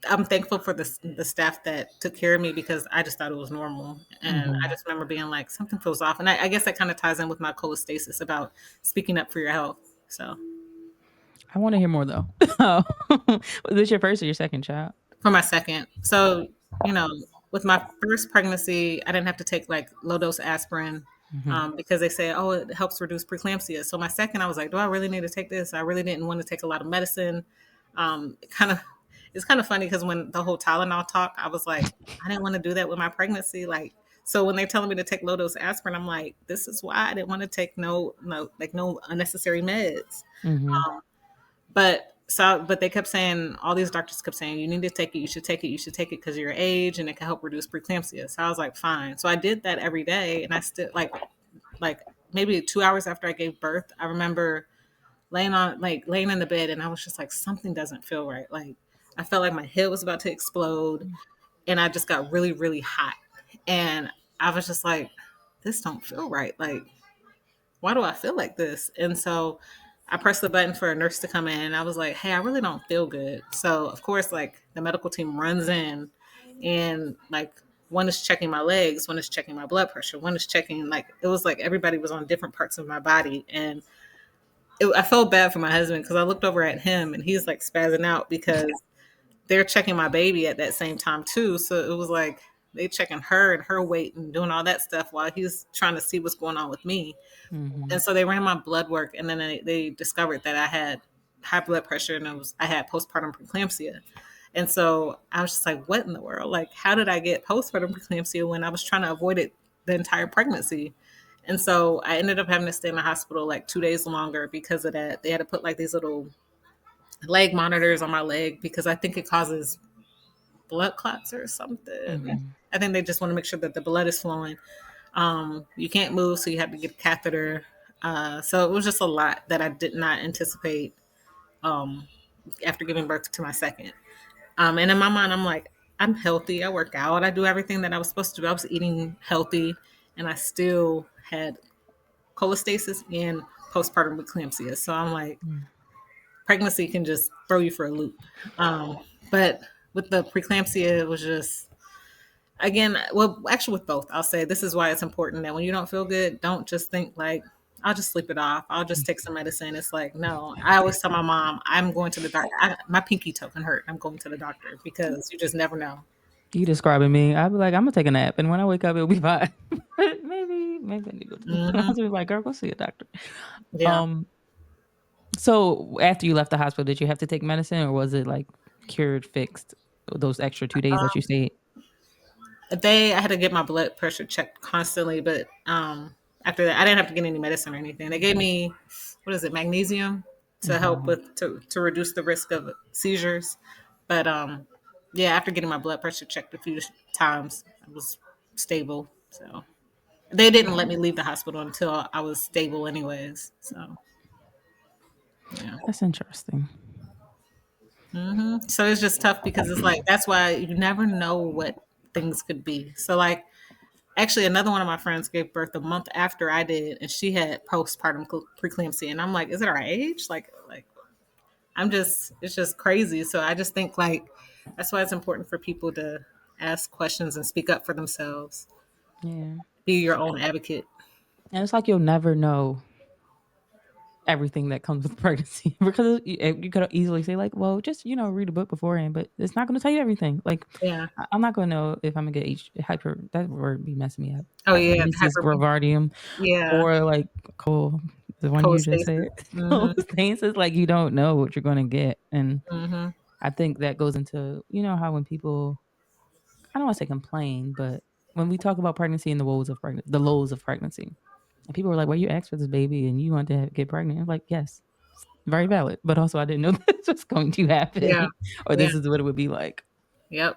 I'm thankful for the staff that took care of me because I just thought it was normal. And I just remember being like, something feels off. And I guess that kind of ties in with my cholestasis about speaking up for your health. So I want to hear more though. Was this your first or your second child? for my second. So, with my first pregnancy, I didn't have to take like low dose aspirin. because they say, oh, it helps reduce preeclampsia. So my second, I was like, do I really need to take this? I really didn't want to take a lot of medicine. It's kind of funny because when the whole Tylenol talk, I was like, I didn't want to do that with my pregnancy. Like, so when they're telling me to take low dose aspirin, I'm like, this is why I didn't want to take no unnecessary meds. Mm-hmm. But they kept saying, all these doctors kept saying, you need to take it, you should take it, you should take it because of your age and it can help reduce preeclampsia. So I was like, fine. So I did that every day, and I still like maybe 2 hours after I gave birth, I remember laying in the bed, and I was just like, something doesn't feel right. Like I felt like my head was about to explode, and I just got really, really hot, and I was just like, this don't feel right. Like, why do I feel like this? And so I pressed the button for a nurse to come in, and I was like, hey, I really don't feel good. So of course, like the medical team runs in, and like one is checking my legs, one is checking my blood pressure, one is checking, like it was like everybody was on different parts of my body. And I felt bad for my husband because I looked over at him and he's like spazzing out because they're checking my baby at that same time too. So it was like they checking her and her weight and doing all that stuff while he's trying to see what's going on with me. Mm-hmm. And so they ran my blood work, and then they discovered that I had high blood pressure, and I had postpartum preeclampsia. And so I was just like, what in the world? Like, how did I get postpartum preeclampsia when I was trying to avoid it the entire pregnancy? And so I ended up having to stay in the hospital like 2 days longer because of that. They had to put like these little leg monitors on my leg because I think it causes blood clots or something. Mm-hmm. I think they just want to make sure that the blood is flowing. You can't move, so you have to get a catheter. So it was just a lot that I did not anticipate after giving birth to my second. And in my mind, I'm like, I'm healthy. I work out. I do everything that I was supposed to do. I was eating healthy, and I still had cholestasis and postpartum preeclampsia. So I'm like, pregnancy can just throw you for a loop. But with the preeclampsia, it was just, again, well, actually with both, I'll say this is why it's important that when you don't feel good, don't just think like, I'll just sleep it off. I'll just take some medicine. It's like, no, I always tell my mom, I'm going to the doctor. My pinky toe can hurt. I'm going to the doctor because you just never know. You describing me, I'd be like, I'm gonna take a nap, and when I wake up, it'll be fine. But maybe I need to go to the hospital. Like, girl, go see a doctor. Yeah. So after you left the hospital, did you have to take medicine, or was it like cured, fixed? Those extra 2 days that you stayed. I had to get my blood pressure checked constantly, but after that, I didn't have to get any medicine or anything. They gave me, what is it, magnesium to help with to reduce the risk of seizures. But yeah, after getting my blood pressure checked a few times, I was stable. So they didn't let me leave the hospital until I was stable, anyways. So yeah. That's interesting. So it's just tough because it's like that's why you never know what things could be. So like actually another one of my friends gave birth a month after I did, and she had postpartum preeclampsia, and I'm like, is it our age? Like it's just crazy. So I just think like that's why it's important for people to ask questions and speak up for themselves. Yeah. Be your own advocate. And it's like you'll never know everything that comes with pregnancy because you could easily say like, well, just read a book beforehand, but it's not going to tell you everything. Like, Yeah. I'm not going to know if I'm gonna get hyper. That word be messing me up. Oh yeah. Gravidium, Yeah. or like the one you just said. Mm-hmm. Those things is like you don't know what you're going to get, and Mm-hmm. I think that goes into how when people, I don't want to say complain, but when we talk about pregnancy and the lows of pregnancy, and people were like, well, you asked for this baby and you want to get pregnant. I'm like, yes, it's very valid. But also I didn't know this was going to happen. Yeah. Or this is what it would be like. Yep.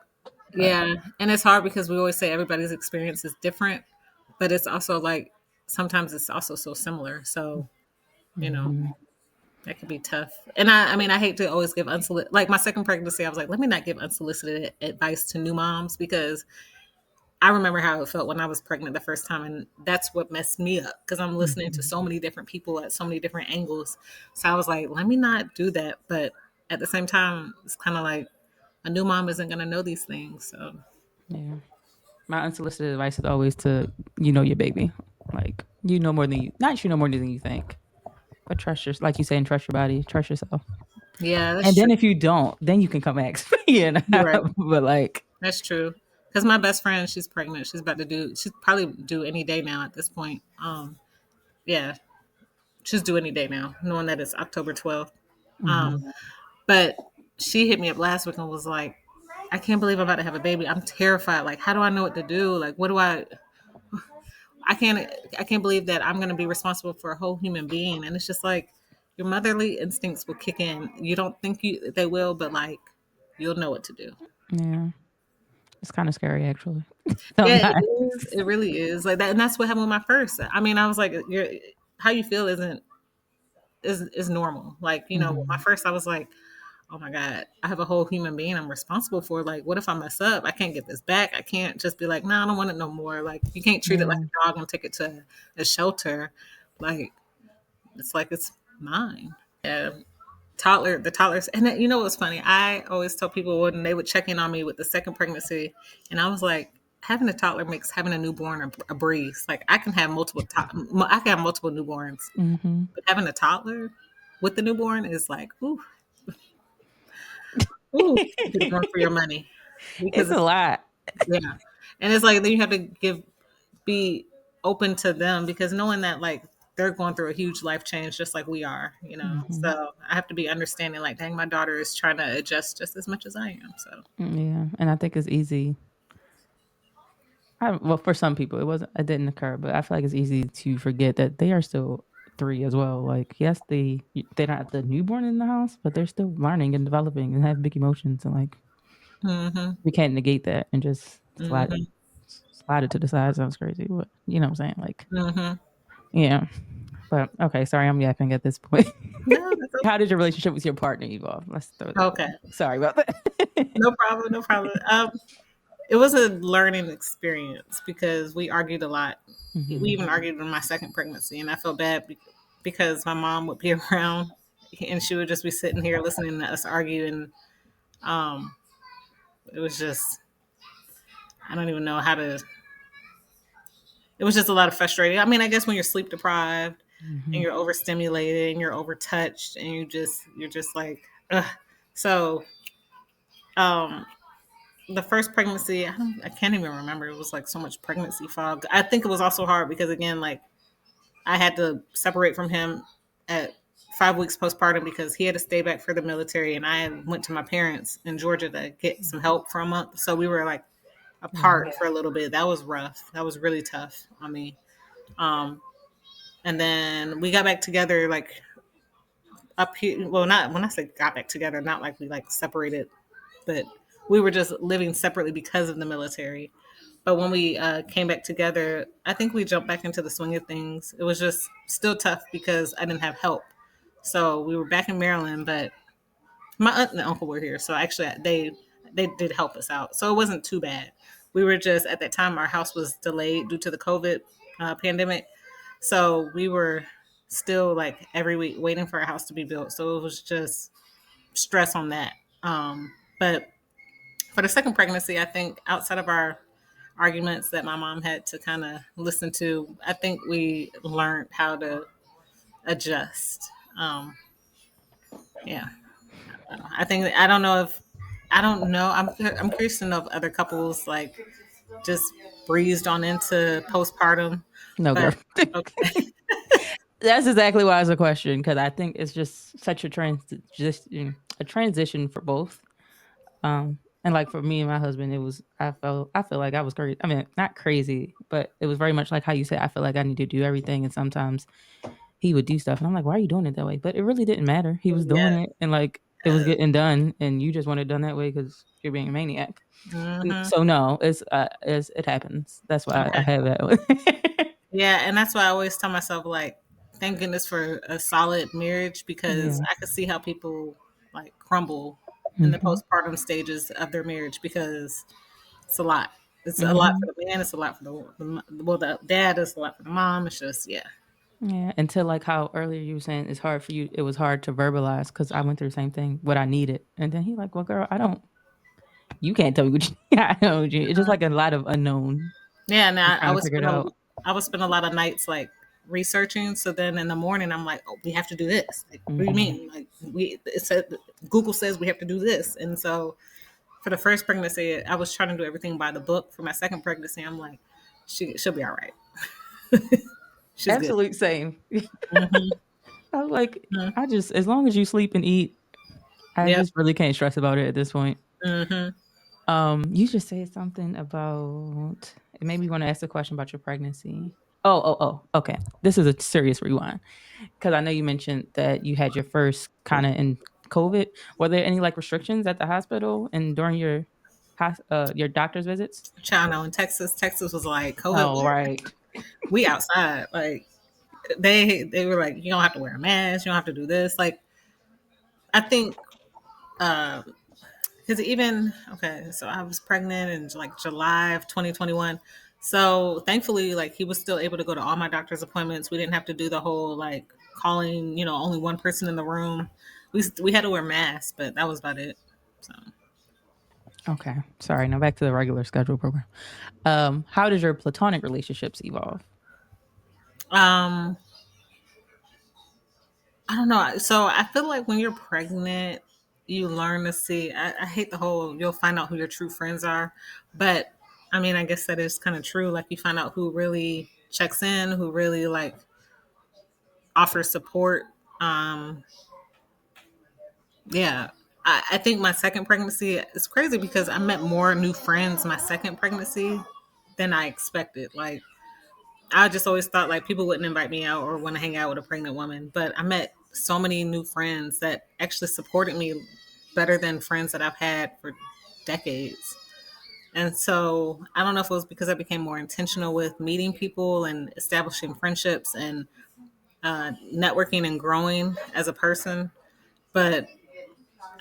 Yeah. And it's hard because we always say everybody's experience is different, but it's also like sometimes it's also so similar. So, that could be tough. And I mean, I hate to always give unsolicited, like my second pregnancy, I was like, let me not give unsolicited advice to new moms because I remember how it felt when I was pregnant the first time. And that's what messed me up because I'm listening to so many different people at so many different angles. So I was like, let me not do that. But at the same time, it's kind of like a new mom isn't going to know these things. So, yeah. My unsolicited advice is always to, your baby. Like, more than you think. But like you saying, trust your body, trust yourself. Yeah. And then if you don't, then you can come ask me. Right. But like, That's true. Because my best friend, she's pregnant. She's probably due any day now at this point. Yeah, she's due any day now, knowing that it's October 12th. Mhm. But she hit me up last week and was like, I can't believe I'm about to have a baby. I'm terrified. Like, how do I know what to do? Like, what do I can't believe that I'm going to be responsible for a whole human being. And it's just like your motherly instincts will kick in. You don't think they will, but like you'll know what to do. Yeah. It's kind of scary, actually. I'm Yeah, it not. is. It really is like that. And that's what happened with my first. I mean, I was like, how you feel is normal. Like, with my Mhm. first, I was like, oh my God, I have a whole human being I'm responsible for. Like, what if I mess up? I can't get this back. I can't just be like, no, I don't want it no more. Like, you can't treat it like Yeah. a dog and take it to a shelter. Like, it's like it's mine. Yeah. The toddlers. And then, what's funny? I always tell people when they would check in on me with the second pregnancy, and I was like, having a toddler makes having a newborn a breeze. Like, I can have I can have multiple newborns, Mhm. but having a toddler with the newborn is like, ooh, you get a run for your money because It's a lot. yeah, and it's like then you have to be open to them because knowing that like they're going through a huge life change just like we are. Mhm. So I have to be understanding. Like, dang, my daughter is trying to adjust just as much as I am. So Yeah, and I think it's easy. Well, for some people, it didn't occur, but I feel like it's easy to forget that they are still 3 as well. Like, yes, they're not the newborn in the house, but they're still learning and developing and have big emotions, and like mm-hmm, we can't negate that and just mm-hmm, slide it to the side. Sounds crazy, but you know what I'm saying? Like, mm-hmm. yeah. But okay, sorry, I'm yapping at this point. No, that's How did your relationship with your partner evolve? Let's throw that. okay. Sorry about that. No problem, no problem. It was a learning experience because we argued a lot. We Mhm. even argued in my second pregnancy, and I felt bad because my mom would be around, and she would just be sitting here listening to us argue, and um, it was just I don't even know how to. It was just a lot of frustrating. I mean, I guess when you're sleep deprived and Mhm. you're overstimulated and you're overtouched and you're just like, ugh. So, um, the first pregnancy, I can't even remember. It was like so much pregnancy fog. I think it was also hard because again, like I had to separate from him at 5 weeks postpartum because he had to stay back for the military and I went to my parents in Georgia to get some help for a month. So we were like Mhm. apart for a little bit. That was rough. That was really tough on me. Um, and then we got back together like up here. Well, not when I say got back together, not like we like separated, but we were just living separately because of the military. But when we came back together, I think we jumped back into the swing of things. It was just still tough because I didn't have help. So we were back in Maryland, but my aunt and uncle were here. So actually, they did help us out. So it wasn't too bad. We were just at that time our house was delayed due to the COVID pandemic. So we were still like every week waiting for a house to be built. So it was just stress on that. But for the second pregnancy, I think outside of our arguments that my mom had to kind of listen to, I think we learned how to adjust. Yeah, I don't know if I don't know. I'm curious to know if other couples like just breezed on into postpartum, No, girl. but okay. That's exactly why it's a question because I think it's just such a transition for both. And like for me and my husband, I feel like I was crazy. I mean, not crazy, but it was very much like how you said. I feel like I need to do everything, and sometimes he would do stuff, and I'm like, why are you doing it that way? But it really didn't matter. He was doing Yeah. it, and like it was getting done, and you just want it done that way because you're being a maniac. Mm-hmm. So no, it happens. That's why I Okay. have that one. Yeah, and that's why I always tell myself like, thank goodness for a solid marriage because Yeah. I could see how people like crumble in the Hmm. postpartum stages of their marriage because it's a lot. It's a lot Hmm. for the man. It's a lot for the dad. It's a lot for the mom. It's just yeah. Yeah, until like how earlier you were saying it's hard for you. It was hard to verbalize because I went through the same thing. What I needed, and then he like, well, girl, I don't. You can't tell me what you. I know what you. It's just like a lot of unknown. Yeah, and Just I trying to would figure it spend out. I would spend a lot of nights like researching. So then in the morning, I'm like, oh, we have to do this. Like, what do you Hmm. mean? Like it said Google says we have to do this, and so for the first pregnancy, I was trying to do everything by the book. For my second pregnancy, I'm like, she'll be all right. She's good. Absolute same. Hmm. I was like, I just as long as you sleep and eat, I Yep. just really can't stress about it at this point. Hmm. You just said something about it made me want to ask a question about your pregnancy. Oh. Okay. This is a serious rewind because I know you mentioned that you had your first kind of in COVID. Were there any like restrictions at the hospital and during your doctor's visits? Child, no, in Texas was like COVID. Oh, right. We outside. Like they were like, you don't have to wear a mask. You don't have to do this. Like I think. Because even okay, so I was pregnant in like July of 2021. So thankfully, like he was still able to go to all my doctor's appointments. We didn't have to do the whole like calling, only one person in the room. We had to wear masks, but that was about it. So Okay. Sorry. Now back to the regular schedule program. How did your platonic relationships evolve? um, I don't know. So I feel like when you're pregnant, you learn to see. I hate the whole you'll find out who your true friends are, but I mean, I guess that is kind of true. Like you find out who really checks in, who really like offer support. Um, yeah, I think my second pregnancy is crazy because I met more new friends my second pregnancy than I expected. Like I just always thought like people wouldn't invite me out or want to hang out with a pregnant woman, but I met so many new friends that actually supported me better than friends that I've had for decades. And so I don't know if it was because I became more intentional with meeting people and establishing friendships and networking and growing as a person. But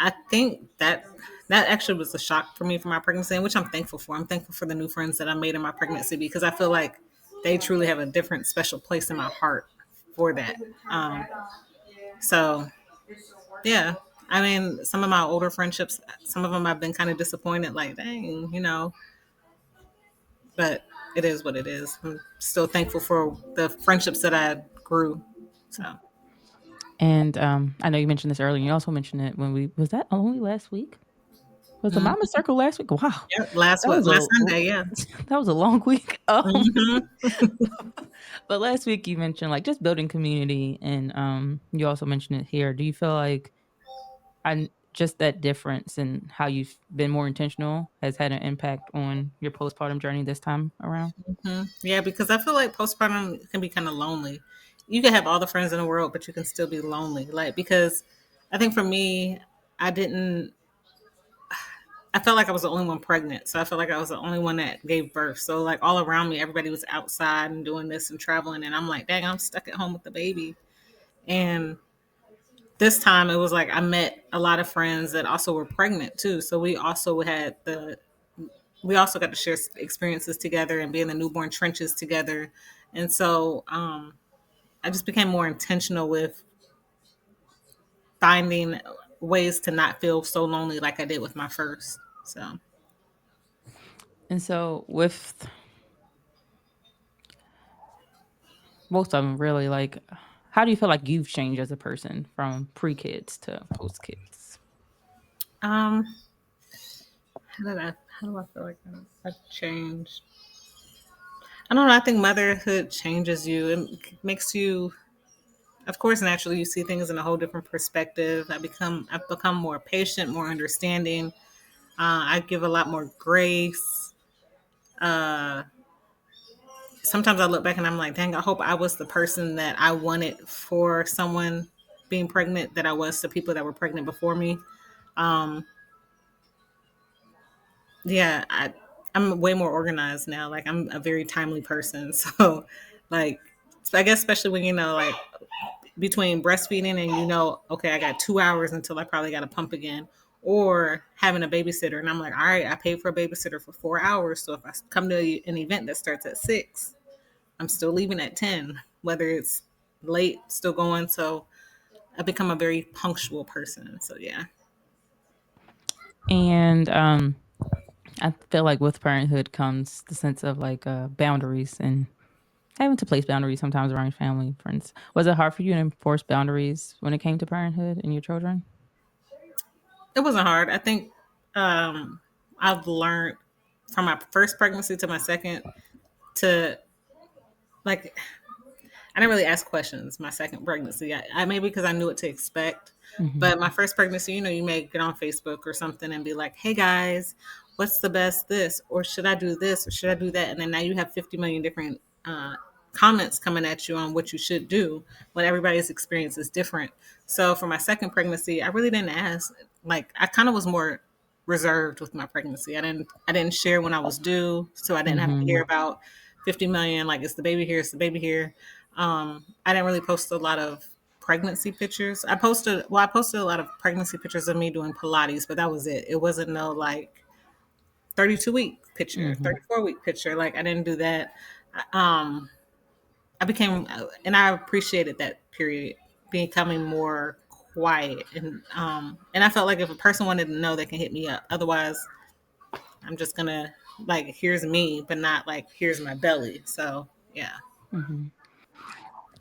I think that actually was a shock for me for my pregnancy, which I'm thankful for. I'm thankful for the new friends that I made in my pregnancy because I feel like they truly have a different special place in my heart for that. Um, so yeah, I mean, some of my older friendships, some of them I've been kind of disappointed, like dang. But it is what it is. I'm still thankful for the friendships that I grew. So And I know you mentioned this earlier. You also mentioned it when we was that only last week? Was the mm, Mama Circle last week? Wow, yep, last that what was last Sunday, yeah. that was a long week. Hmm. But last week you mentioned like just building community, and you also mentioned it here. Do you feel like just that difference in how you've been more intentional has had an impact on your postpartum journey this time around? Yeah, because I feel like postpartum can be kind of lonely. You can have all the friends in the world, but you can still be lonely. Like because I think for me, I didn't. I felt like I was the only one pregnant, so I felt like I was the only one that gave birth. So like all around me, everybody was outside and doing this and traveling, and I'm like, dang, I'm stuck at home with the baby. And this time it was like I met a lot of friends that also were pregnant too. So we also got to share experiences together and be in the newborn trenches together. And so I just became more intentional with finding ways to not feel so lonely like I did with my first. So And so with most of them, really, like, how do you feel like you've changed as a person from pre-kids to post-kids? um, how do I feel like I've changed? I don't know. I think motherhood changes you. It makes you, of course, naturally you see things in a whole different perspective. I've become more patient, more understanding. I give a lot more grace. Uh, Sometimes I look back and I'm like, dang, I hope I was the person that I wanted for someone being pregnant that I was to people that were pregnant before me. Um, yeah, I'm way more organized now. Like I'm a very timely person. So like, I guess especially when, like between breastfeeding and okay, I got 2 hours until I probably got to pump again, or having a babysitter. And I'm like, all right, I paid for a babysitter for 4 hours. So if I come to an event that starts at 6, I'm still leaving at 10, whether it's late, still going. So I've become a very punctual person. So yeah. And I feel like with parenthood comes the sense of like boundaries and having to place boundaries sometimes around your family, friends. Was it hard for you to enforce boundaries when it came to parenthood and your children? It wasn't hard. I think, um, I've learned from my first pregnancy to my second to like I didn't really ask questions my second pregnancy. I maybe because I knew what to expect. Mhm. But my first pregnancy, you may get on Facebook or something and be like, "Hey guys, what's the best this? Or should I do this? Or should I do that?" And then now you have 50 million different comments coming at you on what you should do when everybody's experience is different. So for my second pregnancy, I really didn't ask. Like I kind of was more reserved with my pregnancy. I didn't share when I was due, so I didn't have to hear Mhm. about 50 million. Like it's the baby here, it's the baby here. I didn't really post a lot of pregnancy pictures. I posted a lot of pregnancy pictures of me doing Pilates, but that was it. It wasn't no like 32-week picture, Mhm. 34-week picture. Like I didn't do that. Um, I became, and I appreciated that period, becoming more quiet, and I felt like if a person wanted to know, they can hit me up. Otherwise, I'm just gonna like here's me, but not like here's my belly. So yeah. Mhm.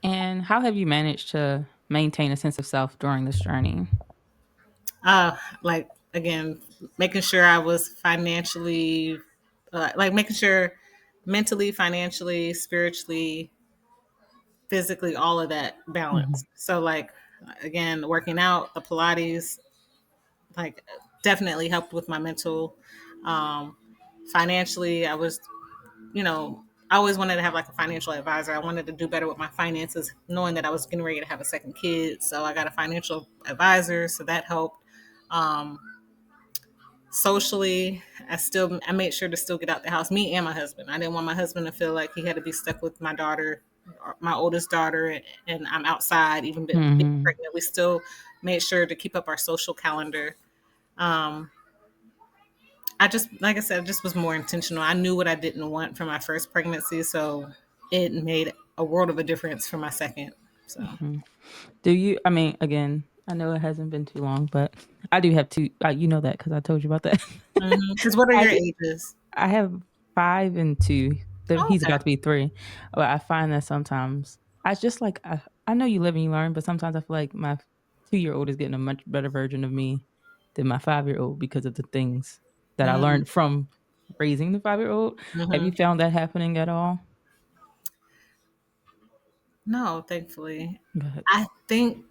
And how have you managed to maintain a sense of self during this journey? Like again, making sure I was financially, like making sure mentally, financially, spiritually, physically, all of that Mhm. balance. So like again, working out, the Pilates, like definitely helped with my mental. Um, Financially, I was, you know, I always wanted to have like a financial advisor. I wanted to do better with my finances, knowing that I was getting ready to have a second kid. So I got a financial advisor, so that helped. Um, Socially, I made sure to still get out the house, me and my husband. I didn't want my husband to feel like he had to be stuck with my daughter, my oldest daughter, and I'm outside even being Mhm. pregnant. We still made sure to keep up our social calendar. um I just, like I said, just was more intentional. I knew what I didn't want from my first pregnancy, so it made a world of a difference for my second. So Mhm. Do you I mean, again, I know it hasn't been too long, but I do have 2 you know that because I told you about that. because what are I your do ages? I have 5 and 2. Oh, He's okay. about to be 3. But I find that sometimes I just like I know you live and you learn, but sometimes I feel like my 2-year-old is getting a much better version of me than my 5-year-old because of the things that I Mm-hmm. learned from raising the 5-year-old. Have you Mm-hmm. found that happening at all? No, thankfully. Go ahead. I think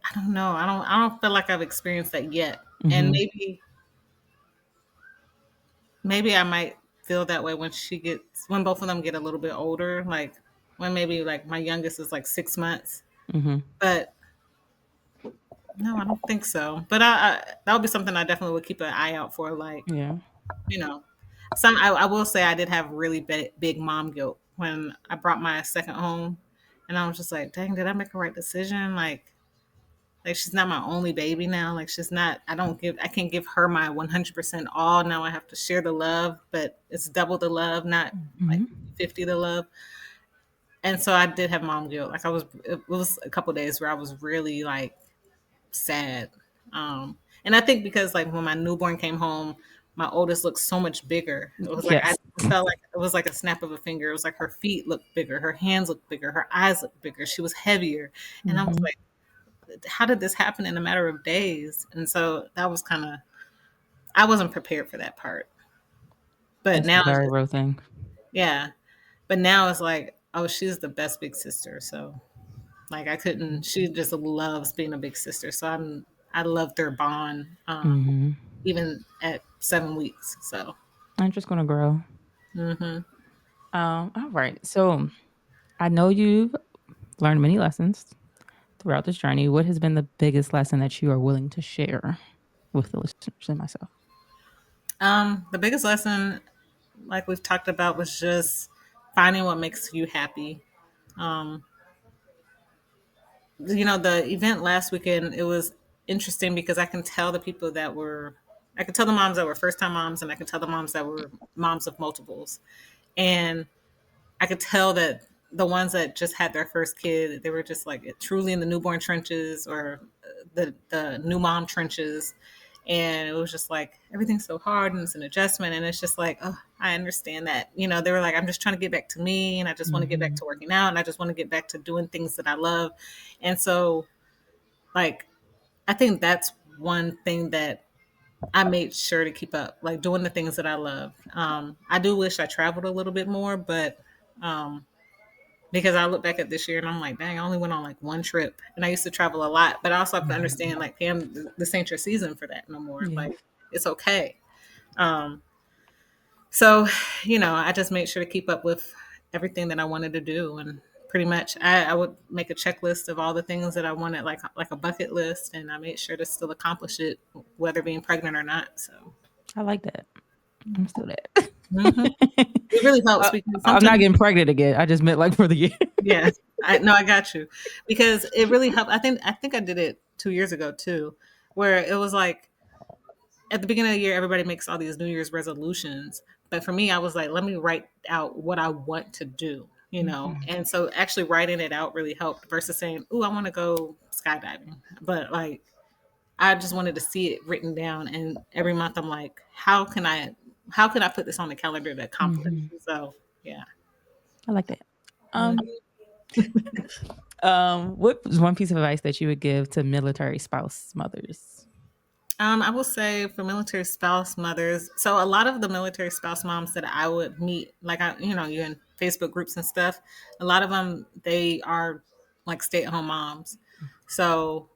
I don't know. I don't feel like I've experienced that yet. And Mhm. maybe I might feel that way when both of them get a little bit older, like when maybe like my youngest is like 6 months. Mhm. But no, I don't think so. But that would be something I definitely would keep an eye out for. Like, Yeah. you know, I will say I did have really big mom guilt when I brought my second home, and I was just like, dang, did I make the right decision? Like she's not my only baby now. Like she's not. I can't give her my 100% all. Now I have to share the love, but it's double the love, not like Mhm. 50 the love. And so I did have mom guilt. Like it was a couple days where I was really like sad. And I think because like when my newborn came home, my oldest looked so much bigger. It was like I Yes. felt like it was like a snap of a finger. It was like her feet looked bigger, her hands looked bigger, her eyes looked bigger. She was heavier, and I was Mhm. like, how did this happen in a matter of days? And so that was kind of I wasn't prepared for that part. But That's a now, very real thing. yeah. But now it's like, oh, she's the best big sister. So like I couldn't. She just loves being a big sister. So I loved their bond, Mhm. even at 7 weeks. So I'm just gonna grow. hmm All right. So I know you've learned many lessons throughout this journey. What has been the biggest lesson that you are willing to share with the listeners and myself? the biggest lesson, like we've talked about, was just finding what makes you happy. Um, the event last weekend, it was interesting because I could tell the moms that were first time moms, and I could tell the moms that were moms of multiples. And I could tell that the ones that just had their first kid, they were just like truly in the newborn trenches or the new mom trenches. And it was just like everything's so hard and it's an adjustment. And it's just like, oh, I understand that. They were like, I'm just trying to get back to me, and I just want to get back Mhm. to working out, and I just want to get back to doing things that I love. And so, like, I think that's one thing that I made sure to keep up, like doing the things that I love. I do wish I traveled a little bit more, but um, because I look back at this year and I'm like, dang, I only went on like one trip, and I used to travel a lot. But I also have to understand, like, Pam, this ain't your season for that no more. Yeah. Like, it's okay. Um, so, I just made sure to keep up with everything that I wanted to do, and pretty much I would make a checklist of all the things that I wanted, like a bucket list, and I made sure to still accomplish it, whether being pregnant or not. So I like that. I'm still that. mhm. It really helps because I'm not sometimes, getting pregnant again. I just meant like for the year. yeah, I got you, because it really helped. I think I did it 2 years ago too, where it was like at the beginning of the year, everybody makes all these New Year's resolutions. But for me, I was like, let me write out what I want to do. And so actually writing it out really helped versus saying, "Ooh, I want to go skydiving." But like, I just wanted to see it written down. And every month I'm like, how can I put this on the calendar to accomplish? So yeah. I like that. Mhm. What is one piece of advice that you would give to military spouse mothers? I will say for military spouse mothers, so a lot of the military spouse moms that I would meet, like you're in Facebook groups and stuff, a lot of them, they are like stay-at-home moms. So,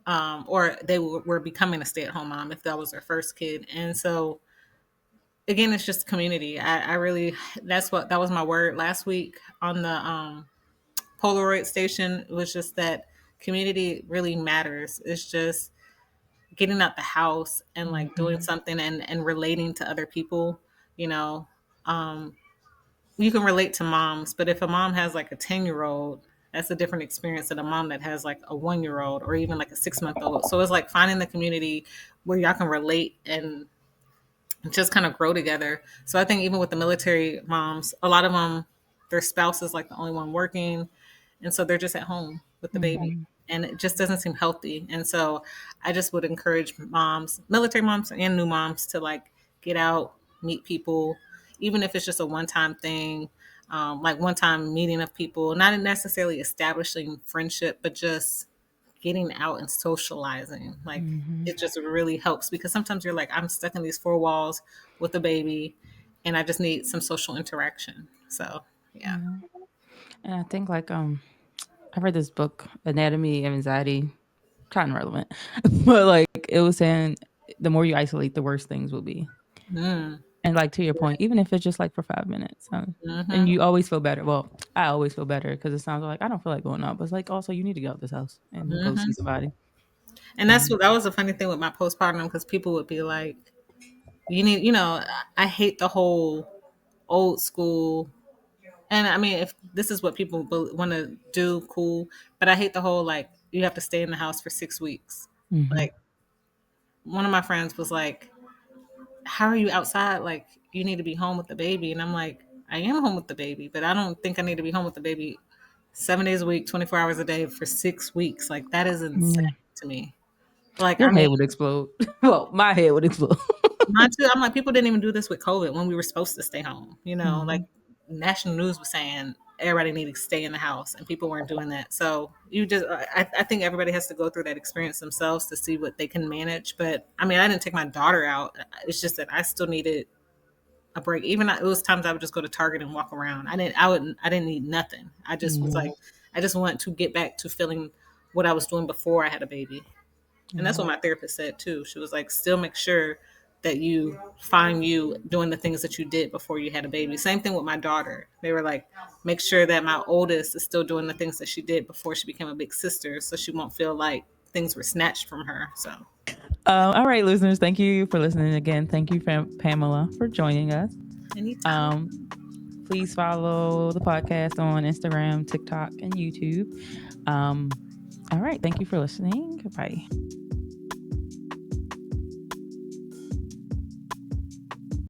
or they were becoming a stay-at-home mom if that was their first kid. And so again, it's just community. I really, that was my word last week on the Polaroid station. It was just that community really matters. It's just getting out the house and like doing something and relating to other people, you know. Um, you can relate to moms, but if a mom has like a 10-year-old, that's a different experience than a mom that has like a 1-year-old or even like a 6-month old. So it's like finding the community where y'all can relate and just kind of grow together. So I think even with the military moms, a lot of them, their spouse is like the only one working, and so they're just at home with the baby, and it just doesn't seem healthy. And so I just would encourage moms, military moms and new moms, to like get out, meet people, even if it's just a one-time thing, like one-time meeting of people, not necessarily establishing friendship, but just getting out and socializing. Like, it just really helps, because sometimes you're like, I'm stuck in these four walls with a baby and I just need some social interaction. So yeah. And I think like I read this book, Anatomy of Anxiety, kind of relevant, but like it was saying the more you isolate, the worse things will be. Mm. And like to your point, even if it's just like for 5 minutes, and Hmm. you always feel better. Well, I always feel better because it sounds like I don't feel like going out, but it's like also you need to get out this house and go see Hmm. somebody. And that was a funny thing with my postpartum, because people would be like, you need, I hate the whole old school. And I mean, if this is what people want to do, cool. But I hate the whole, like, you have to stay in the house for 6 weeks. Like, one of my friends was like, how are you outside? Like, you need to be home with the baby. And I'm like, I am home with the baby, but I don't think I need to be home with the baby 7 days a week, 24 hours a day for 6 weeks. Like, that is insane Yeah. to me. Like, I Your mean, head would explode. Well, my head would explode. mine too. I'm like, people didn't even do this with COVID when we were supposed to stay home. Like, national news was saying everybody needed to stay in the house, and people weren't doing that. So I think everybody has to go through that experience themselves to see what they can manage. But I mean, I didn't take my daughter out. It's just that I still needed a break. Even it was times I would just go to Target and walk around. I didn't need nothing. I just was like, I just want to get back to feeling what I was doing before I had a baby. And that's what my therapist said too. She was like, still make sure that you find you doing the things that you did before you had a baby. Same thing with my daughter. They were like, make sure that my oldest is still doing the things that she did before she became a big sister, so she won't feel like things were snatched from her. So All right, listeners, thank you for listening again. Thank you, Pamela, for joining us. anytime. Please follow the podcast on Instagram, TikTok, and YouTube. All right, thank you for listening. Bye.